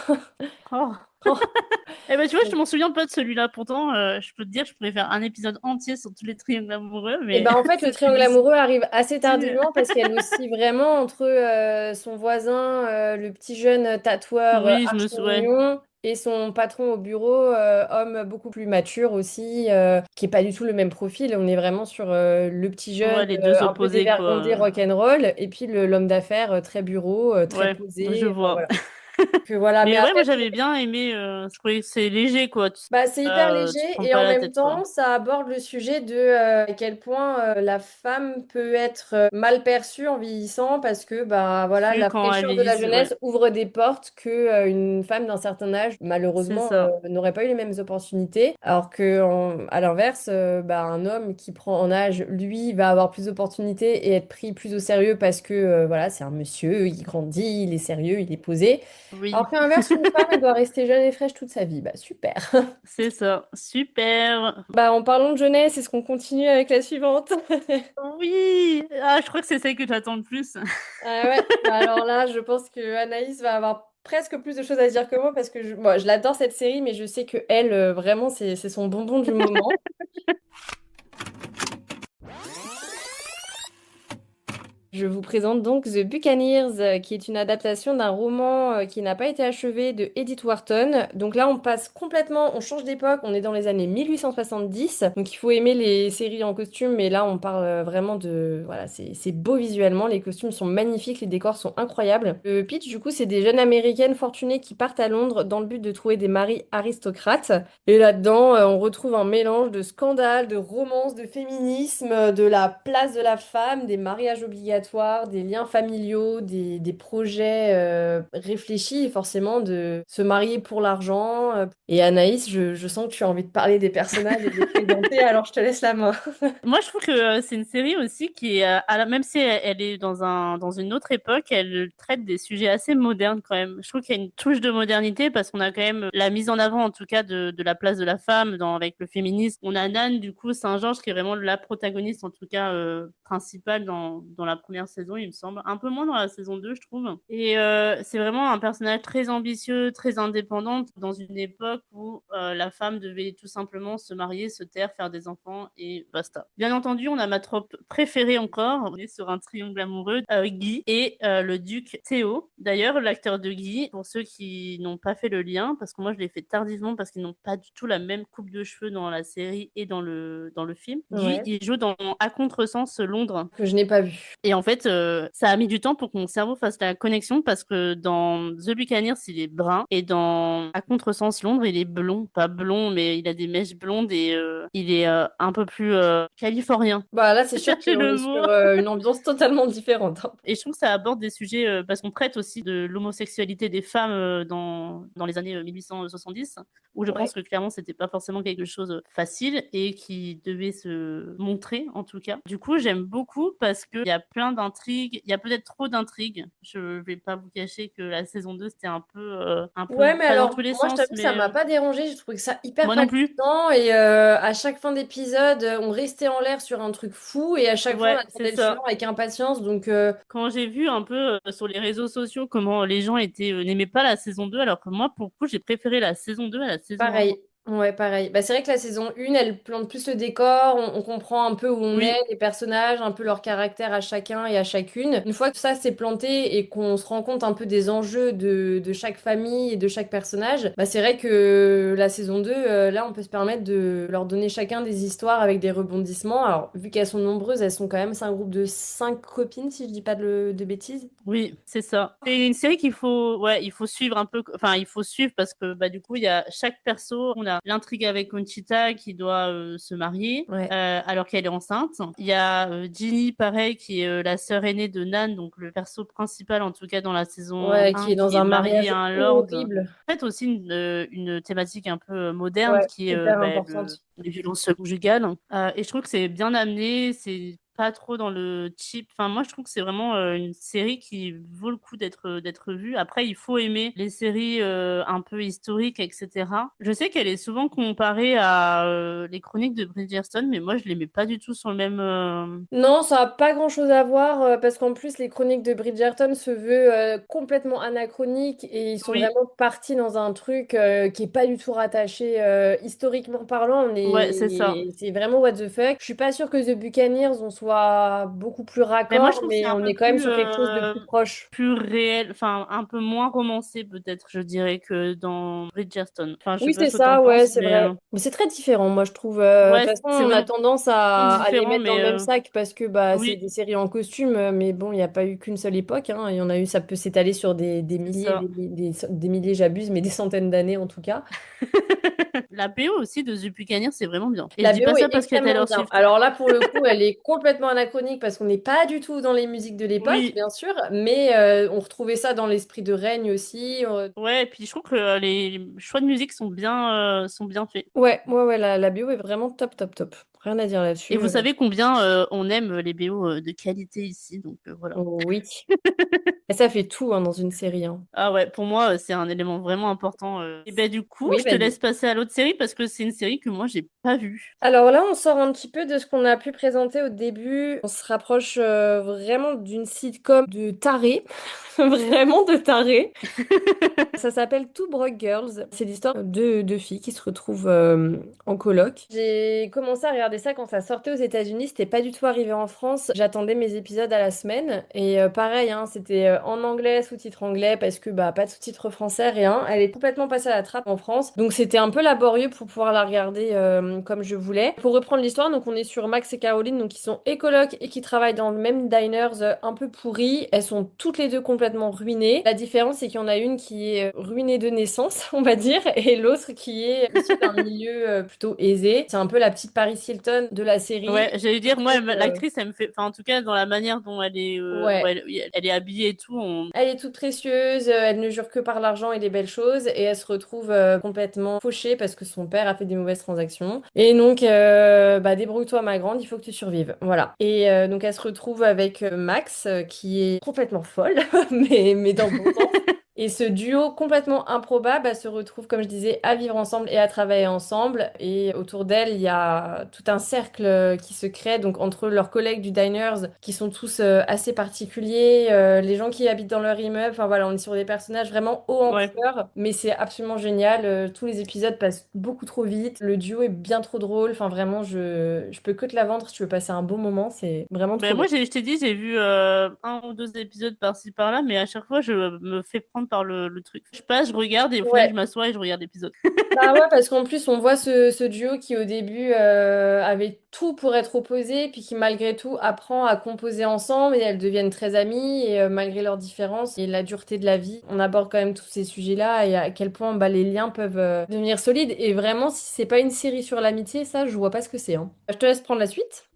Oh. Oh. Eh ben tu vois, je m'en souviens pas de celui-là. Pourtant, je peux te dire, je pourrais faire un épisode entier sur tous les triangles amoureux, Et mais ben en fait, le c'était triangle des amoureux arrive assez petits. tardivement parce qu'elle oscille vraiment entre son voisin, le petit jeune tatoueur Oui, archi ouais. mignon, et son patron au bureau, homme beaucoup plus mature aussi, qui est pas du tout le même profil. On est vraiment sur le petit jeune Ouais, les deux un peu opposés dévergondé, quoi. rock'n'roll, et puis l'homme d'affaires très bureau, très Ouais, je posé. Enfin, vois. voilà. Que voilà, mais Mais ouais, après, moi j'avais bien aimé. Je trouvais que c'est léger quoi. bah, c'est hyper léger Tu te prends et pas en la même tête quoi. temps, ça aborde le sujet de à quel point la femme peut être mal perçue en vieillissant parce que bah voilà, Plus la quand elle fraîcheur de la vieillit, ouais. jeunesse ouvre des portes que une femme d'un certain âge C'est malheureusement ça. n'aurait pas eu les mêmes opportunités, alors que à l'inverse, bah, un homme qui prend en âge, lui, va avoir plus d'opportunités et être pris plus au sérieux parce que voilà, c'est un monsieur, il grandit, il est sérieux, il est posé. Oui. Alors qu'à l'inverse, une femme, elle doit rester jeune et fraîche toute sa vie. Bah super. C'est ça. Super. Bah, en parlant de jeunesse, est-ce qu'on continue avec la suivante? Oui. Ah, je crois que c'est celle que j'attends le plus. Ah ouais, bah alors là, je pense que Anaïs va avoir presque plus de choses à dire que moi parce que moi, je l'adore cette série, mais je sais que elle, vraiment, c'est son bonbon du moment. Je vous présente donc The Buccaneers, qui est une adaptation d'un roman qui n'a pas été achevé de Edith Wharton. Donc là, on passe complètement, on change d'époque, on est dans les années 1870. Donc il faut aimer les séries en costume, mais là, on parle vraiment de... Voilà, c'est beau visuellement, les costumes sont magnifiques, les décors sont incroyables. Le pitch, du coup, c'est des jeunes américaines fortunées qui partent à Londres dans le but de trouver des maris aristocrates. Et là-dedans, on retrouve un mélange de scandales, de romance, de féminisme, de la place de la femme, des mariages obligatoires obligatoires, des liens familiaux, des projets réfléchis, et forcément de se marier pour l'argent. Et Anaïs, je sens que tu as envie de parler des personnages et de les présenter, alors je te laisse la main. Moi, je trouve que c'est une série aussi qui est, même si elle est dans une autre époque, elle traite des sujets assez modernes quand même. Je trouve qu'il y a une touche de modernité parce qu'on a quand même la mise en avant, en tout cas, de la place de la femme avec le féminisme. On a Nan, du coup, Saint-Georges, qui est vraiment la protagoniste, en tout cas, principale dans la première saison, il me semble. Un peu moins dans la saison 2, je trouve. Et c'est vraiment un personnage très ambitieux, très indépendante, dans une époque où la femme devait tout simplement se marier, se taire, faire des enfants et basta. Bien entendu, on a ma trope préférée encore. On est sur un triangle amoureux, Guy et le duc Théo. D'ailleurs, l'acteur de Guy, pour ceux qui n'ont pas fait le lien, parce que moi je l'ai fait tardivement parce qu'ils n'ont pas du tout la même coupe de cheveux dans la série et dans le film. Guy, Ouais. il joue dans À Contresens Londres. Que je n'ai pas vu. Et en fait, ça a mis du temps pour que mon cerveau fasse la connexion parce que dans The Buccaneers, il est brun et dans À Contresens Londres, il est blond. Pas blond, mais il a des mèches blondes et il est un peu plus californien. Bah là, c'est sûr Chercher qu'on le est mot. sur une ambiance totalement différente, hein. Et je trouve que ça aborde des sujets, parce qu'on traite aussi de l'homosexualité des femmes dans les années 1870, où je Ouais. pense que clairement, c'était pas forcément quelque chose de facile et qui devait se montrer, en tout cas. Du coup, j'aime beaucoup parce qu'il y a plein d'intrigues, il y a peut-être trop d'intrigues. Je vais pas vous cacher que la saison 2, c'était un peu, Ouais, mais pas dans alors, tous les moi, je sens, t'avoue que ça mais m'a pas dérangé. J'ai trouvé que ça hyper moi non plus. palpitant. Et à chaque fin d'épisode, on restait en l'air sur un truc fou. Et à chaque fois, on Ouais, c'est attendait le suivant ça. avec impatience. Donc, Quand j'ai vu un peu sur les réseaux sociaux comment les gens n'aimaient pas la saison 2, alors que moi, pour le coup, j'ai préféré la saison 2 à la saison 1. pareil. Ouais, pareil. Bah, c'est vrai que la saison 1, elle plante plus le décor, on comprend un peu où on est, Oui, les personnages, un peu leur caractère à chacun et à chacune. Une fois que ça s'est planté et qu'on se rend compte un peu des enjeux de chaque famille et de chaque personnage, bah, c'est vrai que la saison 2, là, on peut se permettre de leur donner chacun des histoires avec des rebondissements. Alors, vu qu'elles sont nombreuses, elles sont quand même, c'est un groupe de 5 copines, si je dis pas de bêtises. oui, c'est ça. C'est une série il faut suivre un peu, enfin, il faut suivre parce que, bah, du coup, il y a chaque perso, on a l'intrigue avec Conchita qui doit se marier, Ouais. alors qu'elle est enceinte. Il y a Ginny, pareil, qui est la sœur aînée de Nan, donc le perso principal, en tout cas dans la saison Ouais, qui 1, est dans qui est un marié à mariage un lord. horrible. En fait, aussi une thématique un peu moderne Ouais, qui est hyper importante. les violences conjugales. Et je trouve que c'est bien amené, c'est pas trop dans le cheap. Enfin, moi, je trouve que c'est vraiment une série qui vaut le coup d'être vue. Après, il faut aimer les séries un peu historiques, etc. Je sais qu'elle est souvent comparée à les chroniques de Bridgerton, mais moi, je l'aimais pas du tout sur le même. Non, ça n'a pas grand-chose à voir parce qu'en plus, les chroniques de Bridgerton se veulent complètement anachroniques et ils sont Oui, vraiment partis dans un truc qui est pas du tout rattaché historiquement parlant. ouais, c'est ça. C'est vraiment what the fuck. Je suis pas sûre que The Buccaneers on soit beaucoup plus Mais moi, je raccord, trouve que c'est mais un on peu est quand même sur quelque chose de plus proche. plus réel, enfin un peu moins romancé peut-être, je dirais, que dans Bridgerton. Enfin, je sais Oui, pas c'est ce que t'en ça, ouais, penses, c'est mais vrai. Mais c'est très différent, moi, je trouve. De ouais, toute façon, c'est on a vraiment tendance à les différent, mettre dans mais le même sac parce que bah, c'est oui, des séries en costume, mais bon, il n'y a pas eu qu'une seule époque, hein. Il y en a eu, ça peut s'étaler sur des c'est milliers, ça. des milliers, j'abuse, mais des centaines d'années en tout cas. La BO aussi de The Buccaneers, c'est vraiment bien. Et je La dis pas BO est ça parce qu'il y a extrêmement Taylor bien. Swift. Alors là, pour le coup, elle est complètement anachronique parce qu'on n'est pas du tout dans les musiques de l'époque, Oui, bien sûr, mais on retrouvait ça dans l'esprit de règne aussi. ouais, et puis je trouve que les choix de musique sont bien faits. Ouais, ouais, ouais, la BO est vraiment top, top, top. Rien à dire Et là-dessus. vous savez combien on aime les BO de qualité ici, donc voilà. Oui. Et ça fait tout hein, dans une série, hein. Ah ouais, pour moi, c'est un élément vraiment important. Et ben du coup, Oui, je te vas-y. laisse passer à l'autre série parce que c'est une série que moi, j'ai pas vue. Alors là, on sort un petit peu de ce qu'on a pu présenter au début. On se rapproche vraiment d'une sitcom de taré, vraiment de taré. Ça s'appelle Two Broke Girls. C'est l'histoire de deux filles qui se retrouvent en coloc. J'ai commencé à regarder ça quand ça sortait aux États-Unis. C'était pas du tout arrivé en France. J'attendais mes épisodes à la semaine. Et pareil, hein, c'était en anglais, sous-titres anglais, parce que bah, pas de sous-titres français, rien. Elle est complètement passée à la trappe en France. Donc c'était un peu laborieux pour pouvoir la regarder comme je voulais. Pour reprendre l'histoire, donc on est sur Max et Caroline, donc qui sont écolocs et qui travaillent dans le même diners un peu pourri. Elles sont toutes les deux complètement ruinées. La différence, c'est qu'il y en a une qui est ruinée de naissance, on va dire, et l'autre qui est issue d'un milieu plutôt aisé. C'est un peu la petite Paris Hilton de la série. Ouais, j'allais dire, moi, Euh, l'actrice, elle me fait, enfin, en tout cas, dans la manière dont elle est, Ouais. elle est habillée et tout, Elle est toute précieuse, elle ne jure que par l'argent et les belles choses, et elle se retrouve complètement fauchée parce que son père a fait des mauvaises transactions. Et donc, bah, débrouille-toi, ma grande, il faut que tu survives. Voilà. Et donc, elle se retrouve avec Max, qui est complètement folle, mais dans le bon sens. Et ce duo complètement improbable, bah, se retrouve, comme je disais, à vivre ensemble et à travailler ensemble. Et autour d'elle, il y a tout un cercle qui se crée, donc entre leurs collègues du Diners, qui sont tous assez particuliers, les gens qui habitent dans leur immeuble. Enfin voilà, on est sur des personnages vraiment hauts en ouais. couleur, mais c'est absolument génial. Tous les épisodes passent beaucoup trop vite. Le duo est bien trop drôle. Enfin vraiment, je peux que te la vendre si tu veux passer un bon moment. C'est vraiment trop Ben bien. moi, je t'ai dit, j'ai vu un ou deux épisodes par-ci par-là, mais à chaque fois, je me fais prendre par le truc. Je passe, je regarde, et au final, je Ouais. m'assois et je regarde l'épisode. Bah ouais, parce qu'en plus, on voit ce duo qui, au début, avait tout pour être opposé, puis qui, malgré tout, apprend à composer ensemble et elles deviennent très amies, et malgré leurs différences et la dureté de la vie, on aborde quand même tous ces sujets-là et à quel point bah, les liens peuvent devenir solides. Et vraiment, si c'est pas une série sur l'amitié, ça, je vois pas ce que c'est, hein. Je te laisse prendre la suite.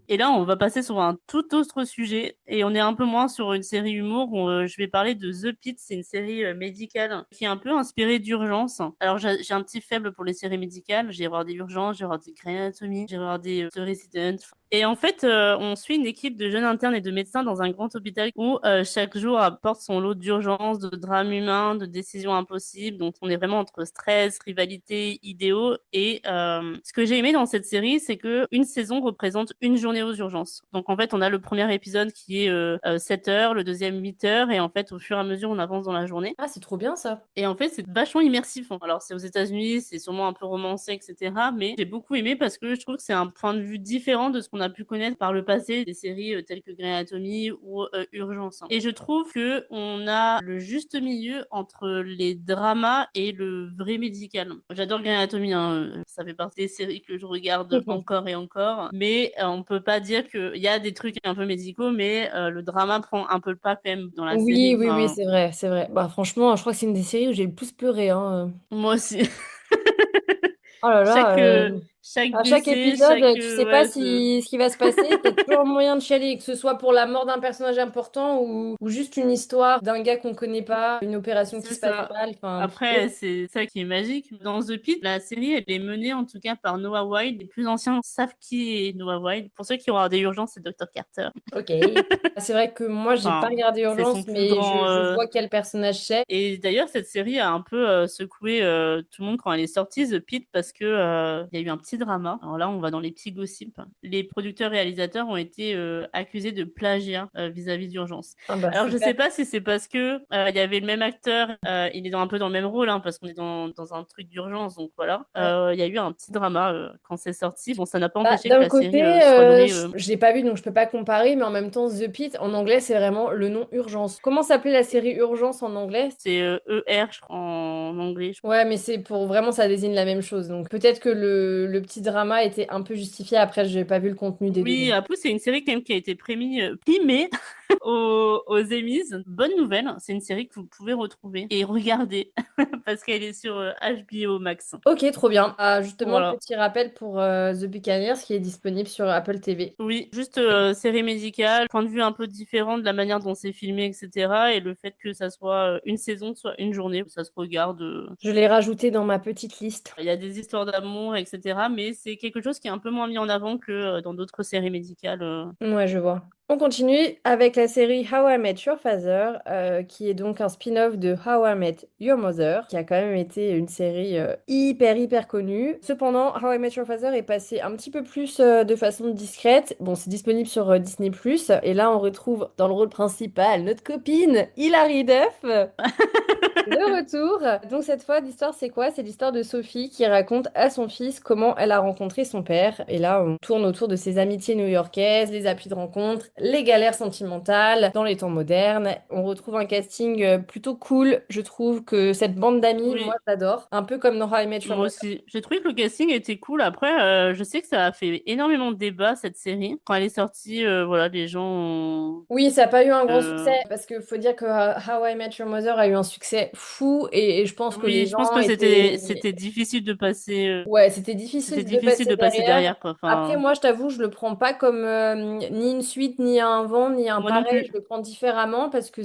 Et là, on va passer sur un tout autre sujet et on est un peu moins sur une série humour. Je vais parler de The Pitt. C'est une série médicale qui est un peu inspirée d'Urgence. Alors, j'ai un petit faible pour les séries médicales. J'ai regardé Urgence, j'ai regardé Grey's Anatomy, j'ai regardé The Resident. Et en fait, on suit une équipe de jeunes internes et de médecins dans un grand hôpital où chaque jour apporte son lot d'urgence, de drames humains, de décisions impossibles. Donc, on est vraiment entre stress, rivalité, idéaux. Et ce que j'ai aimé dans cette série, c'est que une saison représente une journée aux urgences. Donc, en fait, on a le premier épisode qui est 7 heures, le deuxième 8 heures. Et en fait, au fur et à mesure, on avance dans la journée. Ah, c'est trop bien ça. Et en fait, c'est vachement immersif. Alors, c'est aux États-Unis, c'est sûrement un peu romancé, etc. Mais j'ai beaucoup aimé parce que je trouve que c'est un point de vue différent de ce qu'on a pu connaître par le passé, des séries telles que Grey's Anatomy ou Urgence. Et je trouve que on a le juste milieu entre les dramas et le vrai médical. J'adore Grey's Anatomy, hein. Ça fait partie des séries que je regarde encore et encore. Mais on peut pas dire qu'il y a des trucs un peu médicaux, mais le drama prend un peu le pas quand même dans la Oui, série. oui, oui, Enfin, c'est vrai, c'est vrai. Bah franchement, je crois que c'est une des séries où j'ai le plus pleuré, hein. moi aussi. Oh là Chaque, là, chaque à chaque décès, épisode, chaque, tu sais pas ouais, si ce qui va se passer. T'as toujours moyen de chialer, que ce soit pour la mort d'un personnage important ou juste une histoire d'un gars qu'on connaît pas, une opération qui c'est se passe ça. mal. Enfin, Après, c'est ça qui est magique. Dans The Pitt, la série, elle est menée en tout cas par Noah Wilde. Les plus anciens savent qui est Noah Wilde. Pour ceux qui ont regardé Urgence, c'est Dr. Carter. ok. C'est vrai que moi, j'ai pas Enfin, regardé c'est son Urgence, plus mais grand. je vois quel personnage c'est. Et d'ailleurs, cette série a un peu secoué tout le monde quand elle est sortie, The Pitt, parce que il y a eu un petit drama. Alors là, on va dans les petits gossips. Les producteurs-réalisateurs ont été accusés de plagiat vis-à-vis d'Urgence. Ah bah Alors, je super. sais pas si c'est parce que il y avait le même acteur, il est un peu dans le même rôle, hein, parce qu'on est dans un truc d'urgence, donc voilà. Il y a eu un petit drama quand c'est sorti. Bon, ça n'a pas Bah, empêché que d'un la série côté, soit nommée. je l'ai pas vu donc je peux pas comparer, mais en même temps, The Pit en anglais c'est vraiment le nom Urgence. Comment s'appelait la série Urgence en anglais? C'est ER, je crois, en anglais. Ouais, mais c'est pour vraiment ça désigne la même chose. Donc peut-être que le petit drama était un peu justifié. Après, j'ai pas vu le contenu des deux. Oui, après, c'est une série quand même qui a été primée aux Emmys. Bonne nouvelle, c'est une série que vous pouvez retrouver et regarder parce qu'elle est sur HBO Max. Ok, trop bien. Ah, justement, Voilà. petit rappel pour The Buccaneers qui est disponible sur Apple TV. Oui, juste série médicale, point de vue un peu différent de la manière dont c'est filmé, etc. Et le fait que ça soit une saison, soit une journée, ça se regarde. Je l'ai rajouté dans ma petite liste. Il y a des histoires d'amour, etc. Mais c'est quelque chose qui est un peu moins mis en avant que dans d'autres séries médicales. Ouais, je vois. On continue avec la série How I Met Your Father, qui est donc un spin-off de How I Met Your Mother, qui a quand même été une série hyper connue. Cependant, How I Met Your Father est passé un petit peu plus de façon discrète. Bon, c'est disponible sur Disney+, et là on retrouve dans le rôle principal notre copine Hilary Duff. De retour. Donc cette fois, l'histoire c'est quoi? C'est l'histoire de Sophie qui raconte à son fils comment elle a rencontré son père. Et là, on tourne autour de ses amitiés new-yorkaises, les applis de rencontre, les galères sentimentales dans les temps modernes. On retrouve un casting plutôt cool. Je trouve que cette bande d'amis, moi Oui, j'adore. Un peu comme dans How I Met Your moi Mother. aussi. J'ai trouvé que le casting était cool. Après, je sais que ça a fait énormément de débats, cette série. Quand elle est sortie, voilà, les gens ont... Oui, ça n'a pas eu un grand euh, succès parce qu'il faut dire que How I Met Your Mother a eu un succès fou et je pense que les Oui, je pense gens que étaient... c'était difficile de passer Ouais, c'était c'était difficile de difficile passer de passer derrière. derrière quoi. Après, Enfin, moi, je t'avoue, je le prends pas comme ni une suite, ni un vent, ni un moi non pareil. plus. Je le prends différemment parce que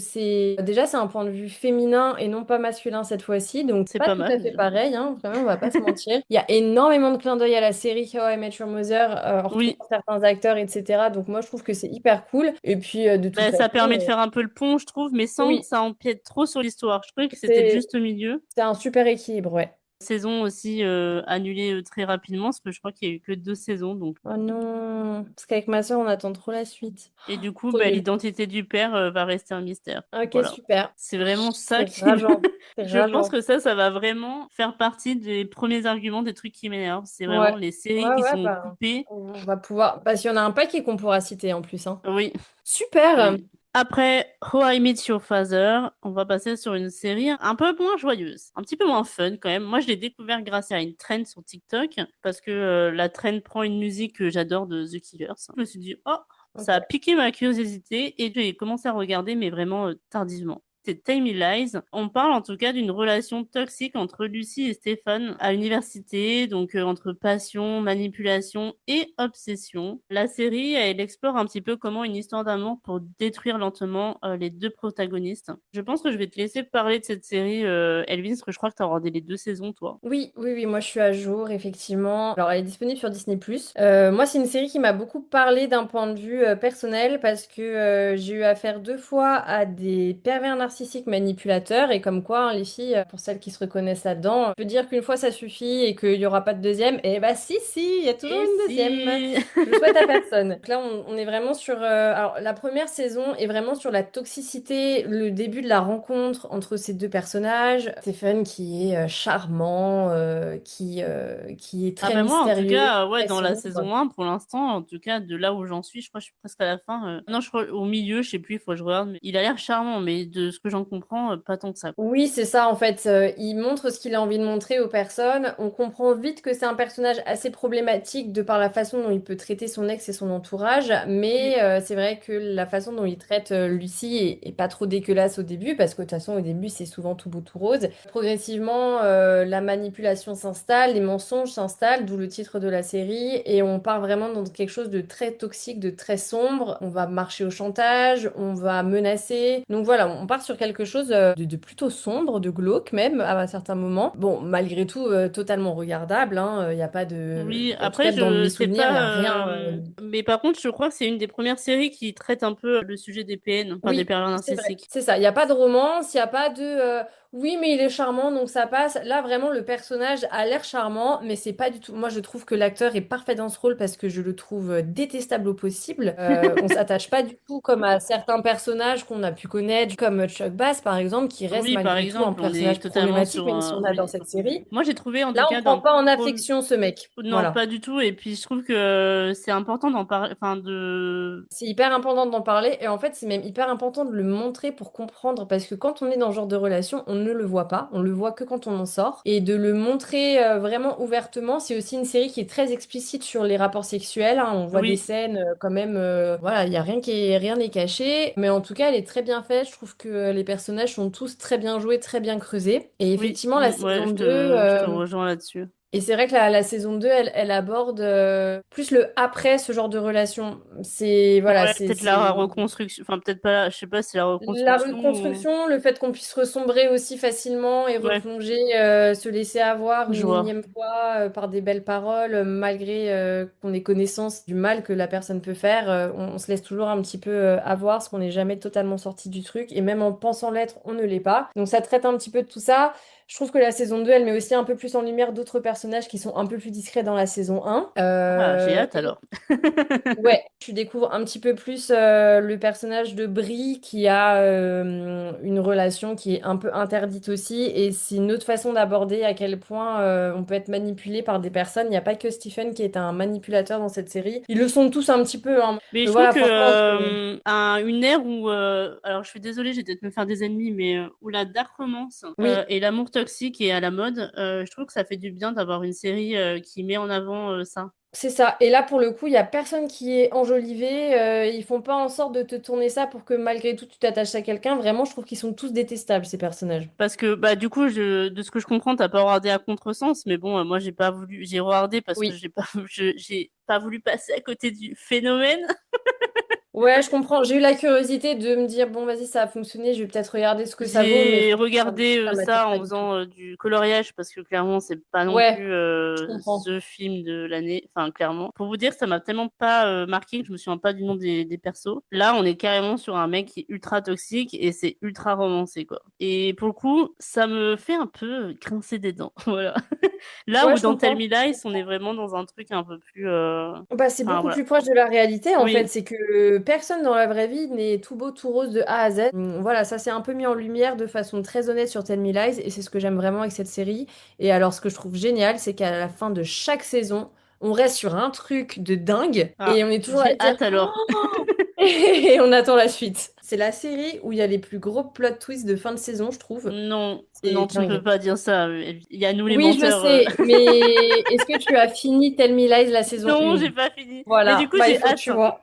déjà, c'est un point de vue féminin et non pas masculin cette fois-ci. Donc, C'est pas pas tout mal à fait déjà. pareil, hein, vraiment, on va pas se mentir. Il y a énormément de clins d'œil à la série How I Met Your Mother, en Oui, retrouvant certains acteurs, etc. Donc, moi, je trouve que c'est hyper cool. Et puis, de toute ben, façon, ça permet de faire un peu le pont, je trouve, mais sans que oui, ça empiète trop sur l'histoire. Je trouvais que c'était le c'est juste milieu. c'est un super équilibre, ouais. Saison aussi annulée très rapidement, parce que je crois qu'il y a eu que 2 saisons. Donc. Oh non, parce qu'avec ma soeur, on attend trop la suite. Et du coup, Trop ben, nul. l'identité du père va rester un mystère. Ok, Voilà. super. C'est vraiment ça C'est qui me... rageant. C'est Je pense rageant. que ça va vraiment faire partie des premiers arguments des trucs qui m'énervent. C'est Ouais. vraiment les séries Ouais, qui ouais, sont bah, coupées. on va pouvoir. Parce qu'il y en a un paquet qu'on pourra citer en plus, hein. Oui, Super! oui. Après How I Met Your Father, on va passer sur une série un peu moins joyeuse, un petit peu moins fun quand même. Moi, je l'ai découvert grâce à une trend sur TikTok parce que la trend prend une musique que j'adore de The Killers. Je me suis dit, oh, ça a Ok. piqué ma curiosité et j'ai commencé à regarder, mais vraiment tardivement. C'est Tell Me Lies. On parle en tout cas d'une relation toxique entre Lucie et Stéphane à l'université, donc entre passion, manipulation et obsession. La série, elle explore un petit peu comment une histoire d'amour pour détruire lentement les deux protagonistes. Je pense que je vais te laisser parler de cette série, Elvin, parce que je crois que tu as regardé les 2 saisons, toi. Oui, oui, oui, moi je suis à jour, effectivement. Alors, elle est disponible sur Disney+. Moi, c'est une série qui m'a beaucoup parlé d'un point de vue personnel parce que j'ai eu affaire 2 fois à des pervers narcissiques manipulateurs et comme quoi, hein, les filles, pour celles qui se reconnaissent là-dedans, je peux dire qu'une fois ça suffit et qu'il n'y aura pas de deuxième. Et bah si, si, il y a toujours Et une deuxième. si Je le souhaite à personne. Donc là, on est vraiment sur... alors, la première saison est vraiment sur la toxicité, le début de la rencontre entre ces deux personnages. Stephen qui est charmant, qui est Ah très ben moi, en tout mystérieux, cas, ouais, très dans la sombre. saison 1, pour l'instant, en tout cas, de là où j'en suis, je crois que je suis presque à la fin. Non, je crois au milieu, je sais plus, il faut que je regarde. Mais il a l'air charmant, mais de ce que j'en comprends, pas tant que ça. Oui, c'est ça en fait. Il montre ce qu'il a envie de montrer aux personnes. On comprend vite que c'est un personnage assez problématique de par la façon dont il peut traiter son ex et son entourage. Oui, Mais c'est vrai que la façon dont il traite Lucie est pas trop dégueulasse au début, parce que de toute façon au début c'est souvent tout beau tout rose. Progressivement, la manipulation s'installe, les mensonges s'installent, d'où le titre de la série. Et on part vraiment dans quelque chose de très toxique, de très sombre. On va marcher au chantage, on va menacer. Donc voilà, on part sur quelque chose de plutôt sombre, de glauque même à certains moments. Bon, malgré tout, totalement regardable, hein. Il n'y a pas de... oui. En tout Après, cas, dans je mes sais souvenirs, il n'y a pas, rien... mais par contre, je crois que c'est une des premières séries qui traite un peu le sujet des PN, enfin des Oui, pervers c'est vrai. narcissiques. C'est ça. Il n'y a pas de romance, il n'y a pas de oui, mais il est charmant, donc ça passe. Là, vraiment, le personnage a l'air charmant, mais c'est pas du tout. Moi, je trouve que l'acteur est parfait dans ce rôle parce que je le trouve détestable au possible. On s'attache pas du tout comme à certains personnages qu'on a pu connaître, comme Chuck Bass, par exemple, qui reste Oui, par malgré tout un exemple, on est personnage totalement problématique, sur même si on un. adore Oui. cette série. Moi, j'ai trouvé en tout Là, on cas prend dans le pas en premier. affection ce mec. Non, Voilà. pas du tout. Et puis, je trouve que c'est important d'en parler, enfin de. C'est hyper important d'en parler et en fait c'est même hyper important de le montrer pour comprendre parce que quand on est dans ce genre de relation on ne le voit pas, on le voit que quand on en sort et de le montrer vraiment ouvertement. C'est aussi une série qui est très explicite sur les rapports sexuels, hein. On voit des Oui, scènes quand même, voilà, il y a rien n'est caché mais en tout cas elle est très bien faite. Je trouve que les personnages sont tous très bien joués, très bien creusés et oui, effectivement la ouais, saison 2 je te rejoins là-dessus. et c'est vrai que la saison 2 elle aborde plus le après ce genre de relation. C'est, voilà, Ouais, peut-être la reconstruction, enfin peut-être pas, je sais pas si la la reconstruction ou... reconstruction, le fait qu'on puisse ressombrer aussi facilement et Ouais, replonger, se laisser avoir je une vois. énième fois par des belles paroles, malgré qu'on ait connaissance du mal que la personne peut faire, on se laisse toujours un petit peu avoir, parce qu'on n'est jamais totalement sorti du truc, et même en pensant l'être, on ne l'est pas. Donc ça traite un petit peu de tout ça. Je trouve que la saison 2 elle met aussi un peu plus en lumière d'autres personnages qui sont un peu plus discrets dans la saison 1. Ah, j'ai hâte alors. Ouais, tu découvres un petit peu plus le personnage de Brie qui a une relation qui est un peu interdite aussi et c'est une autre façon d'aborder à quel point on peut être manipulé par des personnes. Il n'y a pas que Stephen qui est un manipulateur dans cette série. Ils le sont tous un petit peu, hein. Mais Mais je trouve voilà, que franchement, une ère où, alors je suis désolée, j'ai peut-être me faire des ennemis, mais où la dark romance oui, et l'amour toxique et à la mode, je trouve que ça fait du bien d'avoir une série qui met en avant ça. C'est ça. Et là, pour le coup, il y a personne qui est enjolivé. Ils font pas en sorte de te tourner ça pour que malgré tout, tu t'attaches à quelqu'un. Vraiment, je trouve qu'ils sont tous détestables, ces personnages. Parce que bah du coup de ce que je comprends t'as pas regardé à contresens mais bon moi j'ai regardé parce que Oui. j'ai pas voulu passer à côté du phénomène. Ouais, je comprends. J'ai eu la curiosité de me dire, bon, vas-y, ça a fonctionné, je vais peut-être regarder ce que ça vaut, mais J'ai franchement, regardé ça m'attire ça pas en du tout. faisant du coloriage parce que clairement c'est pas non Ouais, plus je comprends. the film de l'année, enfin clairement. Pour vous dire ça m'a tellement pas marqué que je me souviens pas du nom des persos. Là on est carrément sur un mec qui est ultra toxique et c'est ultra romancé quoi. Et pour le coup ça me fait un peu grincer des dents. Voilà. Là Ouais, où je dans Tell comprends. Me Lies on est vraiment dans un truc un peu plus Bah, c'est enfin beaucoup voilà. plus proche de la réalité en fait, Oui. c'est que personne dans la vraie vie n'est tout beau tout rose de A à Z. Voilà, ça s'est un peu mis en lumière de façon très honnête sur Tell Me Lies et c'est ce que j'aime vraiment avec cette série. Et alors ce que je trouve génial, c'est qu'à la fin de chaque saison, on reste sur un truc de dingue Ah, et on est toujours à j'ai se dire hâte alors. et on attend la suite. C'est la série où il y a les plus gros plot twists de fin de saison, je trouve. Non, C'est non, tu ne peux dingue. pas dire ça. Il y a nous les Oui, je menteurs. sais, mais est-ce que tu as fini Tell Me Lies la saison Non, 1? j'ai pas fini. Mais du Voilà, coup, bah il j'ai faut que hâte. tu vois.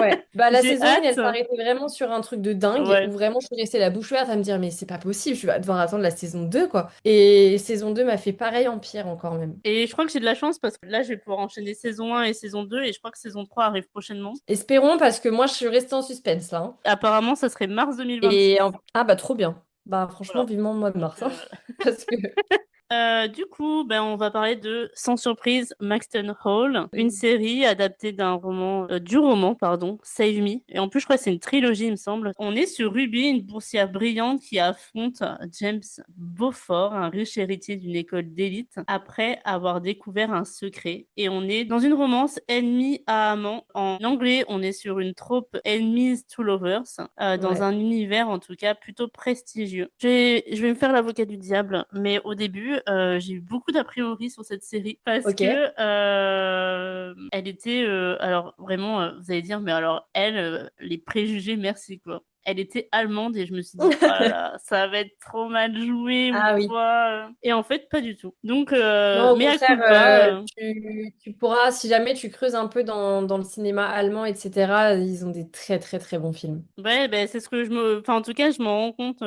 Ouais, bah la J'ai saison 1, elle hâte. s'arrêtait vraiment sur un truc de dingue où Ouais. vraiment je suis restée la bouche ouverte à me dire mais c'est pas possible, je vais devoir attendre la saison 2 quoi. Et saison 2 m'a fait pareil en pire encore même. Et je crois que j'ai de la chance parce que là, je vais pouvoir enchaîner saison 1 et saison 2 et je crois que saison 3 arrive prochainement. Espérons parce que moi je suis restée en suspense là, hein. Apparemment, ça serait mars 2026. Ah bah trop bien. Bah franchement Voilà. vivement le mois de Donc, mars hein. Parce que du coup, ben, on va parler de, sans surprise, Maxton Hall, une série adaptée du roman, pardon, Save Me. Et en plus, je crois que c'est une trilogie, il me semble. On est sur Ruby, une boursière brillante qui affronte James Beaufort, un riche héritier d'une école d'élite, après avoir découvert un secret. Et on est dans une romance ennemi à amant. En anglais, on est sur une trope enemies to lovers, dans ouais. un univers en tout cas plutôt prestigieux. Je vais me faire l'avocat du diable, mais au début, j'ai eu beaucoup d'a priori sur cette série parce Ok. que elle était, alors vraiment, vous allez dire, mais alors elle, les préjugés, merci quoi. Elle était allemande et je me suis dit, oh là là, ça va être trop mal joué ou Ah oui. quoi. Et en fait, pas du tout. Donc, Non, au mea contraire, culpa. tu pourras, si jamais tu creuses un peu dans le cinéma allemand, etc., ils ont des très très très bons films. Ouais, ben c'est ce que enfin en tout cas je m'en rends compte.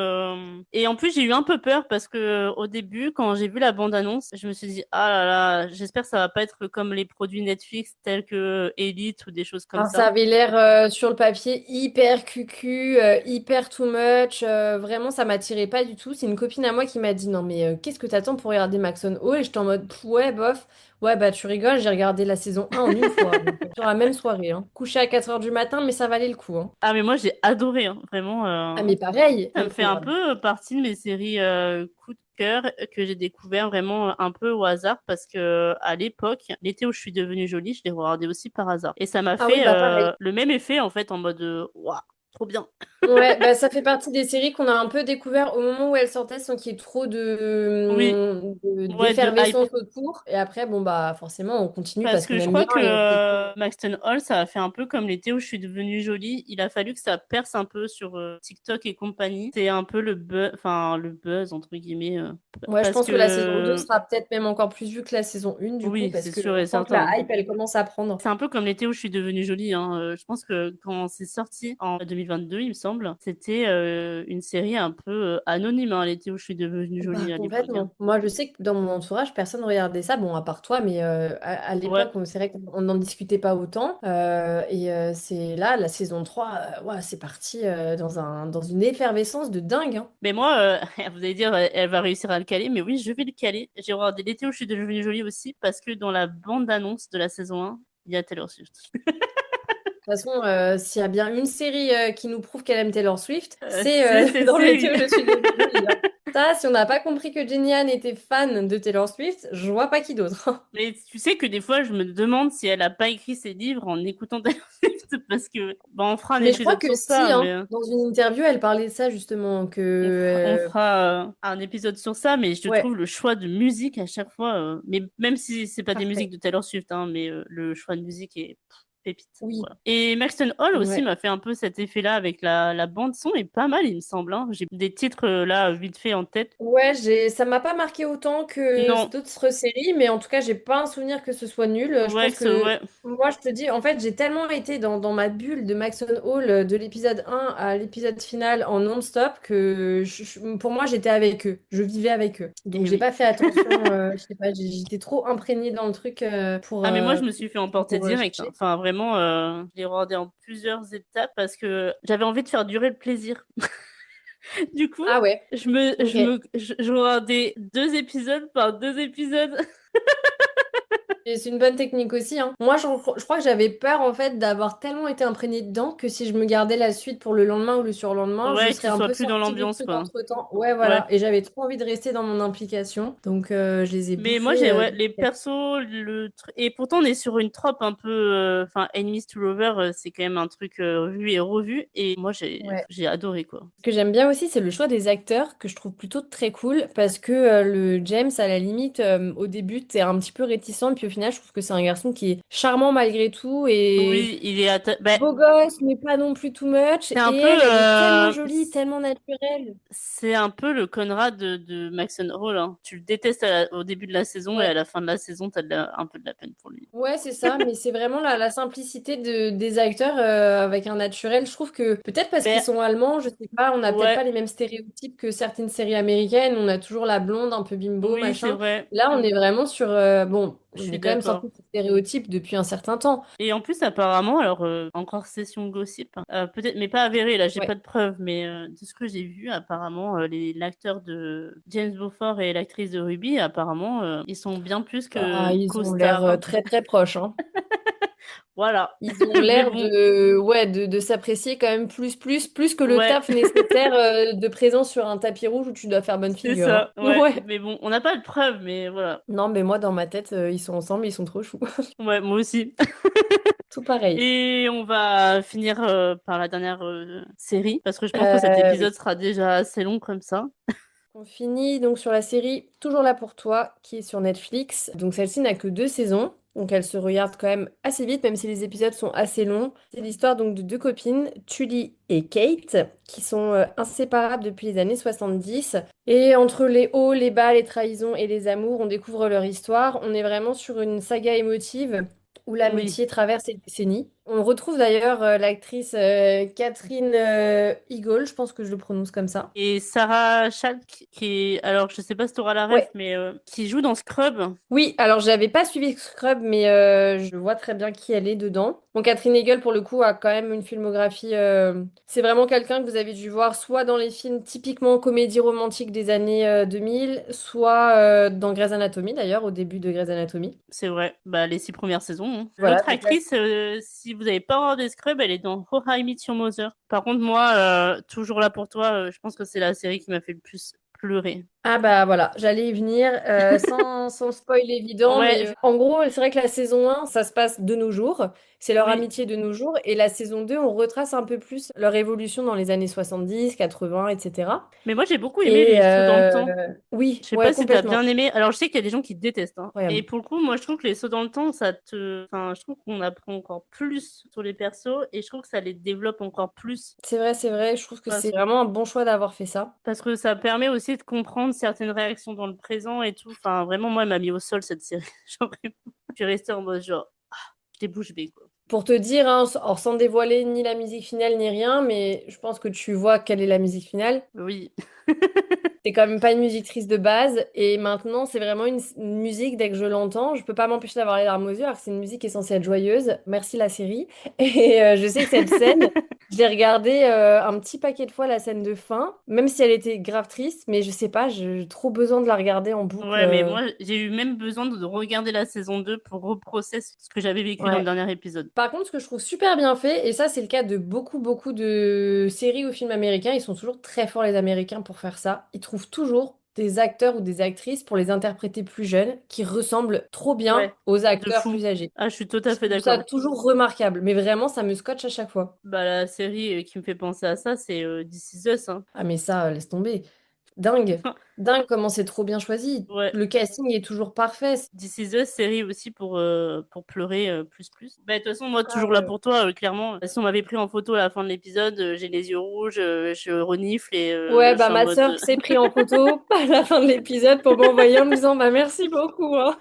Et en plus j'ai eu un peu peur parce que au début quand j'ai vu la bande-annonce, je me suis dit ah là là, j'espère que ça va pas être comme les produits Netflix tels que Elite ou des choses comme Alors, ça ça. avait l'air sur le papier hyper cucu, hyper too much. Vraiment, ça m'attirait pas du tout. C'est une copine à moi qui m'a dit non, mais qu'est-ce que t'attends pour regarder Maxon Hall? Et j'étais en mode pff, ouais, bof. Ouais, bah tu rigoles, j'ai regardé la saison 1 en une fois. Donc, sur la même soirée. Hein. Couché à 4 heures du matin, mais ça valait le coup. Hein. Ah mais moi j'ai adoré hein, vraiment. Ah, mais pareil. Ça me fait un peu partie de mes séries coup de cœur que j'ai découvert vraiment un peu au hasard parce que à l'époque, l'été où je suis devenue jolie, je l'ai regardé aussi par hasard. Et ça m'a Ah oui, fait bah pareil. le même effet en fait en mode waouh, trop bien. Ouais, bah ça fait partie des séries qu'on a un peu découvert au moment où elles sortaient sans qu'il y ait trop Oui, ouais, de hype. d'effervescence autour. Et après, bon bah forcément, on continue Parce parce que qu'on je aime crois bien que et on fait. Maxton Hall, ça a fait un peu comme l'été où je suis devenue jolie. Il a fallu que ça perce un peu sur TikTok et compagnie. C'est un peu le buzz, entre guillemets. Ouais, je Parce pense que la saison 2 que, sera peut-être même encore plus vue que la saison 1 du coup, oui, parce c'est que sûr on et sent que la certain. hype, elle commence à prendre. C'est un peu comme l'été où je suis devenue jolie, hein. Je pense que quand c'est sorti en 2022, il me semble, c'était une série un peu anonyme, hein, l'été où je suis devenue Bah jolie à l'époque, hein. complètement. Moi, je sais que dans mon entourage, personne ne regardait ça, bon, à part toi, mais à Ouais. l'époque, c'est vrai qu'on n'en discutait pas autant. C'est là, la saison 3 ouais, c'est parti dans une effervescence de dingue. Hein. Mais moi, vous allez dire, elle va réussir à le caler, mais oui, je vais le caler. J'ai regardé l'été où je suis devenue jolie aussi, parce que dans la bande-annonce de la saison 1, il y a Taylor Swift. De toute façon, s'il y a bien une série qui nous prouve qu'elle aime Taylor Swift, c'est C'est cette dans l'été série. où je suis devenue jolie. Hein. Ça, si on n'a pas compris que Jenny Han était fan de Taylor Swift, je vois pas qui d'autre. Hein. Mais tu sais que des fois, je me demande si elle a pas écrit ses livres en écoutant Taylor Swift, parce que, bah, on fera un Mais je crois épisode que sur si, ça, hein. mais Dans une interview, elle parlait de ça justement, que on fera un épisode sur ça, mais je ouais, trouve le choix de musique à chaque fois, mais même si c'est pas des musiques parfait. de Taylor Swift, hein, mais le choix de musique est pépite. Oui, Voilà. Et Maxton Hall aussi ouais. m'a fait un peu cet effet-là avec la bande son est pas mal, il me semble. Hein. J'ai des titres là vite fait en tête. Ouais, ça m'a pas marqué autant que Non, d'autres séries, mais en tout cas, j'ai pas un souvenir que ce soit nul. Je ouais, pense que c'est que ouais. moi, je te dis, en fait, j'ai tellement été dans ma bulle de Maxon Hall de l'épisode 1 à l'épisode final en non-stop que pour moi, j'étais avec eux. Je vivais avec eux. Donc, Et j'ai oui. pas fait attention. Je sais pas, j'étais trop imprégnée dans le truc Ah mais moi je me suis fait emporter direct. Hein. chercher. Enfin vraiment, je l'ai regardé en plusieurs étapes parce que j'avais envie de faire durer le plaisir. Du coup, Ah ouais, ok. je regardais 2 épisodes par 2 épisodes. Et c'est une bonne technique aussi, hein. Moi, je crois que j'avais peur en fait d'avoir tellement été imprégnée dedans que si je me gardais la suite pour le lendemain ou le surlendemain, je Ouais, que serais tu un sois peu plus dans sortie du l'ambiance truc quoi. entre-temps. Ouais, Ouais. voilà. Et j'avais trop envie de rester dans mon implication. Donc, je les ai Mais moi bouffés. j'ai ouais, les persos et pourtant on est sur une trope un peu enfin Enemies to Lover c'est quand même un truc vu et revu et moi Ouais. j'ai adoré quoi. Ce que j'aime bien aussi, c'est le choix des acteurs que je trouve plutôt très cool parce que le James, à la limite, au début, t'es un petit peu réticente, puis au final, je trouve que c'est un garçon qui est charmant malgré tout et Oui, il est ben, beau gosse, mais pas non plus too much. c'est un Et peu elle est tellement jolie, tellement naturelle. c'est un peu le Conrad de Maxon Hall. Hein. Tu le détestes au début de la saison et à Ouais. la fin de la saison, un peu de la peine pour lui. Ouais, c'est ça, mais c'est vraiment la simplicité des acteurs avec un naturel. Je trouve que peut-être parce qu'ils Ben, sont allemands, je sais pas, on n'a peut-être ouais, pas les mêmes stéréotypes que certaines séries américaines. On a toujours la blonde, un peu bimbo, oui, c'est machin. vrai. Là, on est vraiment sur... bon, Je on suis est quand même d'accord. sorti de ces stéréotypes depuis un certain temps. Et en plus, apparemment, alors encore session gossip, hein, peut-être, mais pas avéré, là, j'ai Ouais. pas de preuves, mais de ce que j'ai vu, apparemment, l'acteur de James Beaufort et l'actrice de Ruby, apparemment, ils sont bien plus Bah, que ils ont l'air co-stars. Hein. très très proches, hein. Voilà. Ils ont Mais l'air bon, ouais, de s'apprécier quand même plus que le ouais, taf nécessaire de présence sur un tapis rouge où tu dois faire bonne c'est figure, hein. ça, ouais. Ouais. Mais bon, on n'a pas de preuves, mais voilà. Non, mais moi, dans ma tête, ils sont ensemble, ils sont trop choux. Ouais, moi aussi. Tout pareil. Et on va finir par la dernière série, parce que je pense que cet Oui. épisode sera déjà assez long comme ça. On finit donc sur la série Toujours là pour toi, qui est sur Netflix. Donc celle-ci n'a que 2 saisons, donc elle se regarde quand même assez vite, même si les épisodes sont assez longs. C'est l'histoire donc de 2 copines, Tully et Kate, qui sont inséparables depuis les années 70. Et entre les hauts, les bas, les trahisons et les amours, on découvre leur histoire. On est vraiment sur une saga émotive où Oui. l'amitié traverse les décennies. On retrouve d'ailleurs l'actrice Catherine Hegel, je pense que je le prononce comme ça. Et Sarah Chalk, alors je sais pas si tu auras la ref, Ouais. mais qui joue dans Scrub. Oui, alors j'avais pas suivi Scrub, mais je vois très bien qui elle est dedans. Bon, Catherine Hegel, pour le coup, a quand même une filmographie. C'est vraiment quelqu'un que vous avez dû voir soit dans les films typiquement comédie romantique des années 2000, soit dans Grey's Anatomy, d'ailleurs, au début de Grey's Anatomy. C'est vrai, bah, les 6 premières saisons. Hein. Voilà, L'autre donc là, actrice, si vous avez pas regardé Scrub, elle est dans How I Met Your Mother. Par contre, moi, toujours là pour toi, je pense que c'est la série qui m'a fait le plus pleurer. ah bah voilà, j'allais y venir sans spoil évident, Ouais, mais en gros, c'est vrai que la saison 1, ça se passe de nos jours, c'est leur oui. amitié de nos jours, et la saison 2, on retrace un peu plus leur évolution dans les années 70, 80, etc. Mais moi, j'ai beaucoup aimé Et les sauts dans le temps. Je oui, sais ouais, pas si t'as complètement. bien aimé. Alors, je sais qu'il y a des gens qui détestent. Hein. Et Incroyable. pour le coup, moi, je trouve que les sauts dans le temps, enfin, je trouve qu'on apprend encore plus sur les persos et je trouve que ça les développe encore plus. C'est vrai, je trouve que c'est Parce, vraiment un bon choix d'avoir fait ça. parce que ça permet aussi de comprendre certaines réactions dans le présent et tout. Enfin, vraiment, moi, elle m'a mis au sol cette série. Genre, vraiment, je suis restée en mode genre, j'étais bouche bée, quoi. Pour te dire, hein, alors sans dévoiler ni la musique finale ni rien, mais je pense que tu vois quelle est la musique finale. Oui. C'est quand même pas une musique triste de base. Et maintenant, c'est vraiment une musique, dès que je l'entends, je peux pas m'empêcher d'avoir les larmes aux yeux, alors que c'est une musique qui est censée être joyeuse. Merci la série. Et je sais que cette scène, je l'ai regardée un petit paquet de fois, la scène de fin, même si elle était grave triste, mais je sais pas, j'ai trop besoin de la regarder en boucle. Ouais, mais moi, j'ai eu même besoin de regarder la saison 2 pour reprocesser ce que j'avais vécu dans le Ouais. dernier épisode. Par contre, ce que je trouve super bien fait, et ça c'est le cas de beaucoup de séries ou films américains, ils sont toujours très forts les Américains pour faire ça. Ils trouvent toujours des acteurs ou des actrices pour les interpréter plus jeunes qui ressemblent trop bien Ouais, aux de acteurs fou. plus âgés. Ah, je suis tout à Je fait trouve ça d'accord. toujours remarquable, mais vraiment ça me scotche à chaque fois. Bah, la série qui me fait penser à ça, c'est This Is Us. Hein. Ah mais ça, laisse tomber. Dingue. Dingue comment c'est trop bien choisi. Ouais. Le casting est toujours parfait. This Is Us, série aussi pour pleurer plus plus. Bah, de toute façon, moi, Ah toujours là ouais. pour toi, clairement. Si on m'avait pris en photo à la fin de l'épisode, j'ai les yeux rouges, je renifle et Ouais, je bah suis en ma mode. sœur s'est pris en photo à la fin de l'épisode pour m'envoyer en me disant bah merci beaucoup, hein.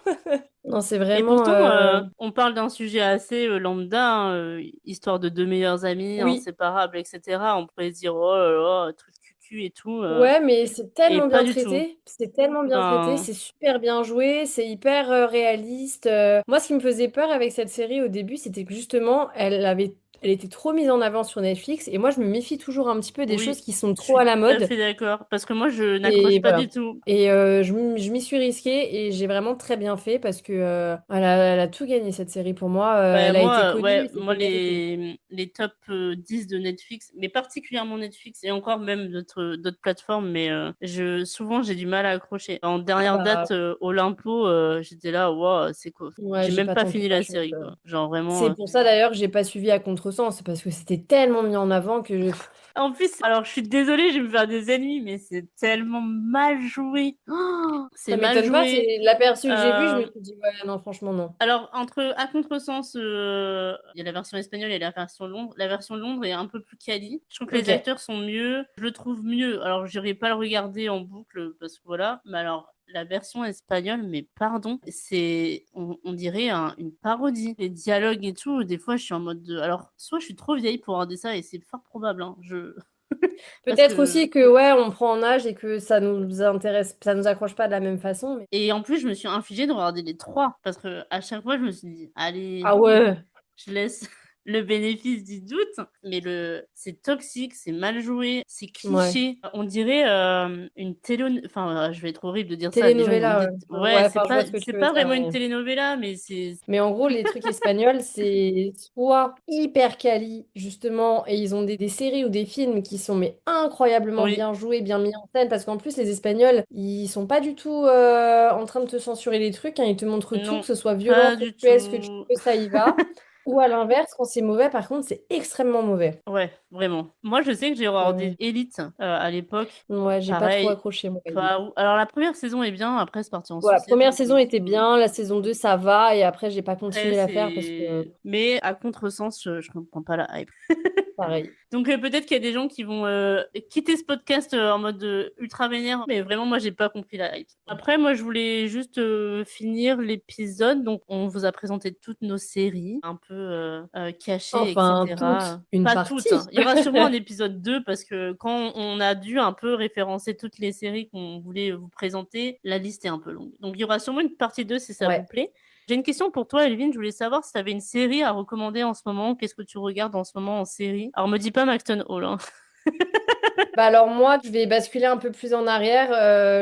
Non, c'est Et vraiment pourtant, on parle d'un sujet assez lambda, hein, histoire de deux meilleurs amis, oui. inséparables, etc. On pourrait se dire, oh là là, truc cucu et tout. Ouais, mais c'est Et tellement pas bien du tout. traité, c'est tellement bien traité, Enfin, c'est super bien joué, c'est hyper réaliste. Moi, ce qui me faisait peur avec cette série au début, c'était que justement, elle était trop mise en avant sur Netflix, et moi, je me méfie toujours un petit peu des choses oui, qui sont je trop à suis la tout à mode. fait d'accord. Parce que moi, je n'accroche Et pas voilà. du tout. Et je m'y suis risquée et j'ai vraiment très bien fait parce que elle a tout gagné cette série pour moi. Bah, Elle a été moi, connue ouais, et moi c'était mérité. les top 10 de Netflix, mais particulièrement Netflix et encore même d'autres plateformes, mais souvent j'ai du mal à accrocher. En Ah dernière bah date, Olympo, j'étais là, wow, c'est quoi? ouais, J'ai j'ai même pas pas tenté fini ma la chance. série, quoi. Genre vraiment. C'est pour ça d'ailleurs que j'ai pas suivi à contresens, c'est parce que c'était tellement mis en avant que En plus, alors je suis désolée, je vais me faire des ennemis, mais c'est tellement mal joué. Oh, c'est ça mal m'étonne pas, joué. c'est l'aperçu que j'ai vu, je me Euh, suis dit ouais, non, franchement non. Alors, à contresens, il y a la version espagnole et la version Londres. La version Londres est un peu plus quali. Je trouve que les Ok. acteurs sont mieux. Je le trouve mieux. Alors, j'irai pas le regarder en boucle parce que voilà. Mais alors, la version espagnole, mais pardon, on dirait une parodie. Les dialogues et tout, des fois, je suis en mode alors, soit je suis trop vieille pour regarder ça et c'est fort probable, hein, parce Peut-être que aussi que ouais, on prend en âge et que ça nous intéresse, ça nous accroche pas de la même façon. et en plus, je me suis infligée de regarder les trois parce que à chaque fois, je me suis dit, allez, Ah ouais. je laisse le bénéfice du doute, mais c'est toxique, c'est mal joué, c'est Ouais. cliché. On dirait une télé. Enfin, je vais être horrible de dire ça. Les gens ils vont me Telenovela, dire, ouais. ouais, Ouais, enfin, je vois ce que tu c'est veux pas dire, vraiment une mais... telenovela, mais c'est. Mais en gros, les trucs espagnols, c'est soit hyper quali, justement, et ils ont des séries ou des films qui sont mais incroyablement Oui, bien joués, bien mis en scène, parce qu'en plus, les Espagnols, ils sont pas du tout en train de te censurer les trucs, hein, ils te montrent tout, que non, ce soit violent, pas du sexuel, ce que tu tout. veux, ça y va. Ou à l'inverse, quand c'est mauvais, par contre, c'est extrêmement mauvais. Ouais, vraiment. Moi, je sais que j'ai regardé Elite à l'époque. Ouais, j'ai pas trop Pareil. accroché, moi. Pas ou- Alors, la première saison est bien, après, c'est parti en Ouais, la sucette, première hein, saison était euh, bien, la saison 2 ça va, et après, j'ai pas Après, continué à la faire parce que, c'est. Mais à contresens, je comprends pas la hype. pareil. Donc peut-être qu'il y a des gens qui vont quitter ce podcast en mode ultra vénère, mais vraiment moi j'ai pas compris la hype. Après moi je voulais juste finir l'épisode, donc on vous a présenté toutes nos séries, un peu cachées, Enfin, toutes, etc. une Pas toutes, hein. partie. Il y aura sûrement un épisode 2 parce que quand on a dû un peu référencer toutes les séries qu'on voulait vous présenter, la liste est un peu longue. Donc il y aura sûrement une partie 2 si ça vous Ouais. plaît. J'ai une question pour toi, Elvin. Je voulais savoir si tu avais une série à recommander en ce moment. Qu'est-ce que tu regardes en ce moment en série? Alors, me dis pas Maxton Hall, hein. Bah alors moi, je vais basculer un peu plus en arrière.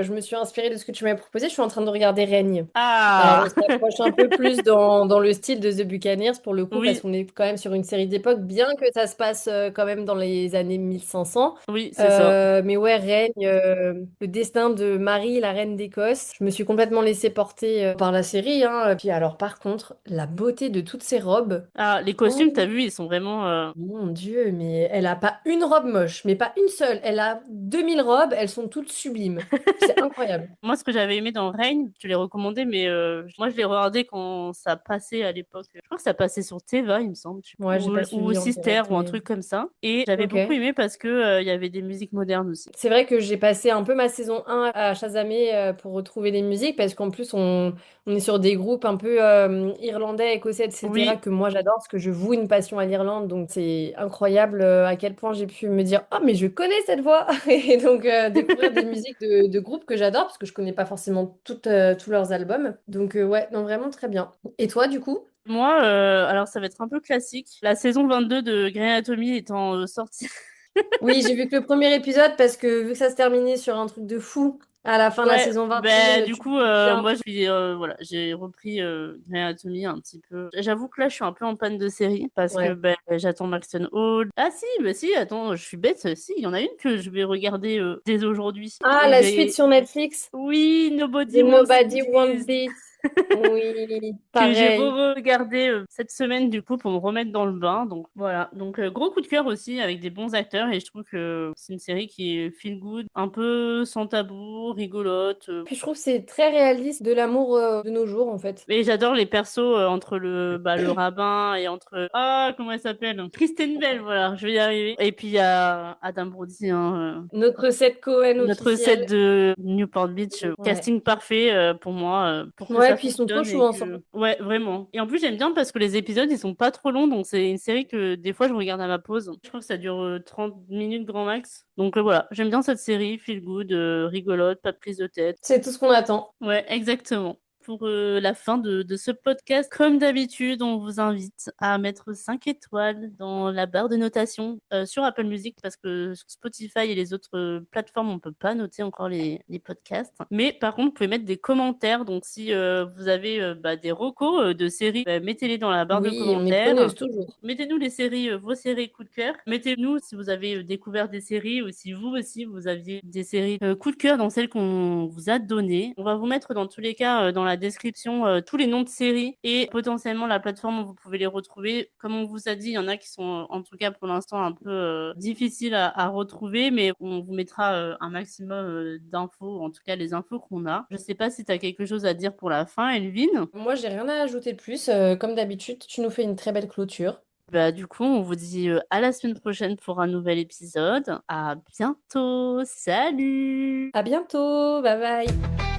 Je me suis inspirée de ce que tu m'avais proposé. Je suis en train de regarder Règne. Alors on Ah! s'approche un peu plus dans le style de The Buccaneers pour le coup, parce Oui, qu'on est quand même sur une série d'époque, bien que ça se passe quand même dans les années 1500. oui, c'est ça. Mais ouais, Règne, le destin de Marie, la reine d'Écosse. Je me suis complètement laissée porter par la série, hein. Puis alors par contre, la beauté de toutes ces robes. Ah, les Oh costumes, t'as vu, ils sont vraiment. mon Dieu, mais elle a pas une robe moche, mais pas une seule. Elle a 2000 robes, elles sont toutes sublimes. C'est incroyable. Moi, ce que j'avais aimé dans Reign, je l'ai recommandé, mais moi, je l'ai regardé quand ça passait à l'époque. Je crois que ça passait sur Teva, il me semble, Ouais, j'ai pas ou suivi en Sister, direct, ou un mais truc comme ça. Et j'avais beaucoup ok. aimé parce que il y avait des musiques modernes aussi. C'est vrai que j'ai passé un peu ma saison 1 à chasamer pour retrouver des musiques parce qu'en plus on est sur des groupes un peu irlandais, écossais, etc. Oui, que moi j'adore parce que je voue une passion à l'Irlande, donc c'est incroyable à quel point j'ai pu me dire oh mais je connais cette voix et donc découvrir des musiques de groupes que j'adore parce que je connais pas forcément tous leurs albums. Donc ouais, non vraiment très bien. Et toi du coup? moi, alors ça va être un peu classique. La saison 22 de Grey Anatomy étant sortie. Oui, j'ai vu que le premier épisode parce que vu que ça se terminait sur un truc de fou à la fin de la Ouais, saison bah 21, du tu te coup, dis bien. moi voilà, j'ai repris Grey Anatomy un petit peu. J'avoue que là, je suis un peu en panne de série parce que Ouais. ben j'attends Maxton Hall. Ah si, bah si, attends, je suis bête. Si, il y en a une que je vais regarder dès aujourd'hui. Ah, la suite sur Netflix, Oui, The Nobody Wants Nobody Want This. This. Oui, que j'ai pareil. regardé cette semaine du coup pour me remettre dans le bain. Donc voilà, donc gros coup de cœur aussi avec des bons acteurs et je trouve que c'est une série qui est feel good, un peu sans tabou, rigolote. Puis je trouve que c'est très réaliste de l'amour de nos jours en fait. Et j'adore les persos entre le rabbin et entre comment elle s'appelle? Kristen Bell, voilà, je vais y arriver. Et puis il y a Adam Brody, hein, Notre set Cohen notre set officiel. de Newport Beach, Ouais. casting parfait pour moi, pour que Ouais, ça puis ils sont trop fonctionne chauds et ensemble. que... Ouais, vraiment. Et en plus, j'aime bien parce que les épisodes, ils sont pas trop longs, donc c'est une série que des fois, je regarde à ma pause. Je crois que ça dure 30 minutes grand max. Donc voilà, j'aime bien cette série, feel good, rigolote, pas de prise de tête. C'est tout ce qu'on attend. Ouais, exactement. Pour la fin de ce podcast, comme d'habitude, on vous invite à mettre 5 étoiles dans la barre de notation sur Apple Music parce que sur Spotify et les autres plateformes, on peut pas noter encore les podcasts. Mais par contre, vous pouvez mettre des commentaires. Donc si vous avez des recos de séries, mettez-les dans la barre de Oui, on est commentaires. preneuse toujours. Mettez-nous les séries, vos séries coup de cœur. Mettez-nous si vous avez découvert des séries ou si vous aussi vous aviez des séries coup de cœur dans celles qu'on vous a données. On va vous mettre dans tous les cas dans la description tous les noms de séries et potentiellement la plateforme où vous pouvez les retrouver. Comme on vous a dit, il y en a qui sont en tout cas pour l'instant un peu difficiles à retrouver, mais on vous mettra un maximum d'infos, en tout cas les infos qu'on a. Je sais pas si tu as quelque chose à dire pour la fin, Elvin. Moi, j'ai rien à ajouter de plus. Comme d'habitude, tu nous fais une très belle clôture. Bah, du coup, on vous dit à la semaine prochaine pour un nouvel épisode. À bientôt. Salut! À bientôt, bye bye.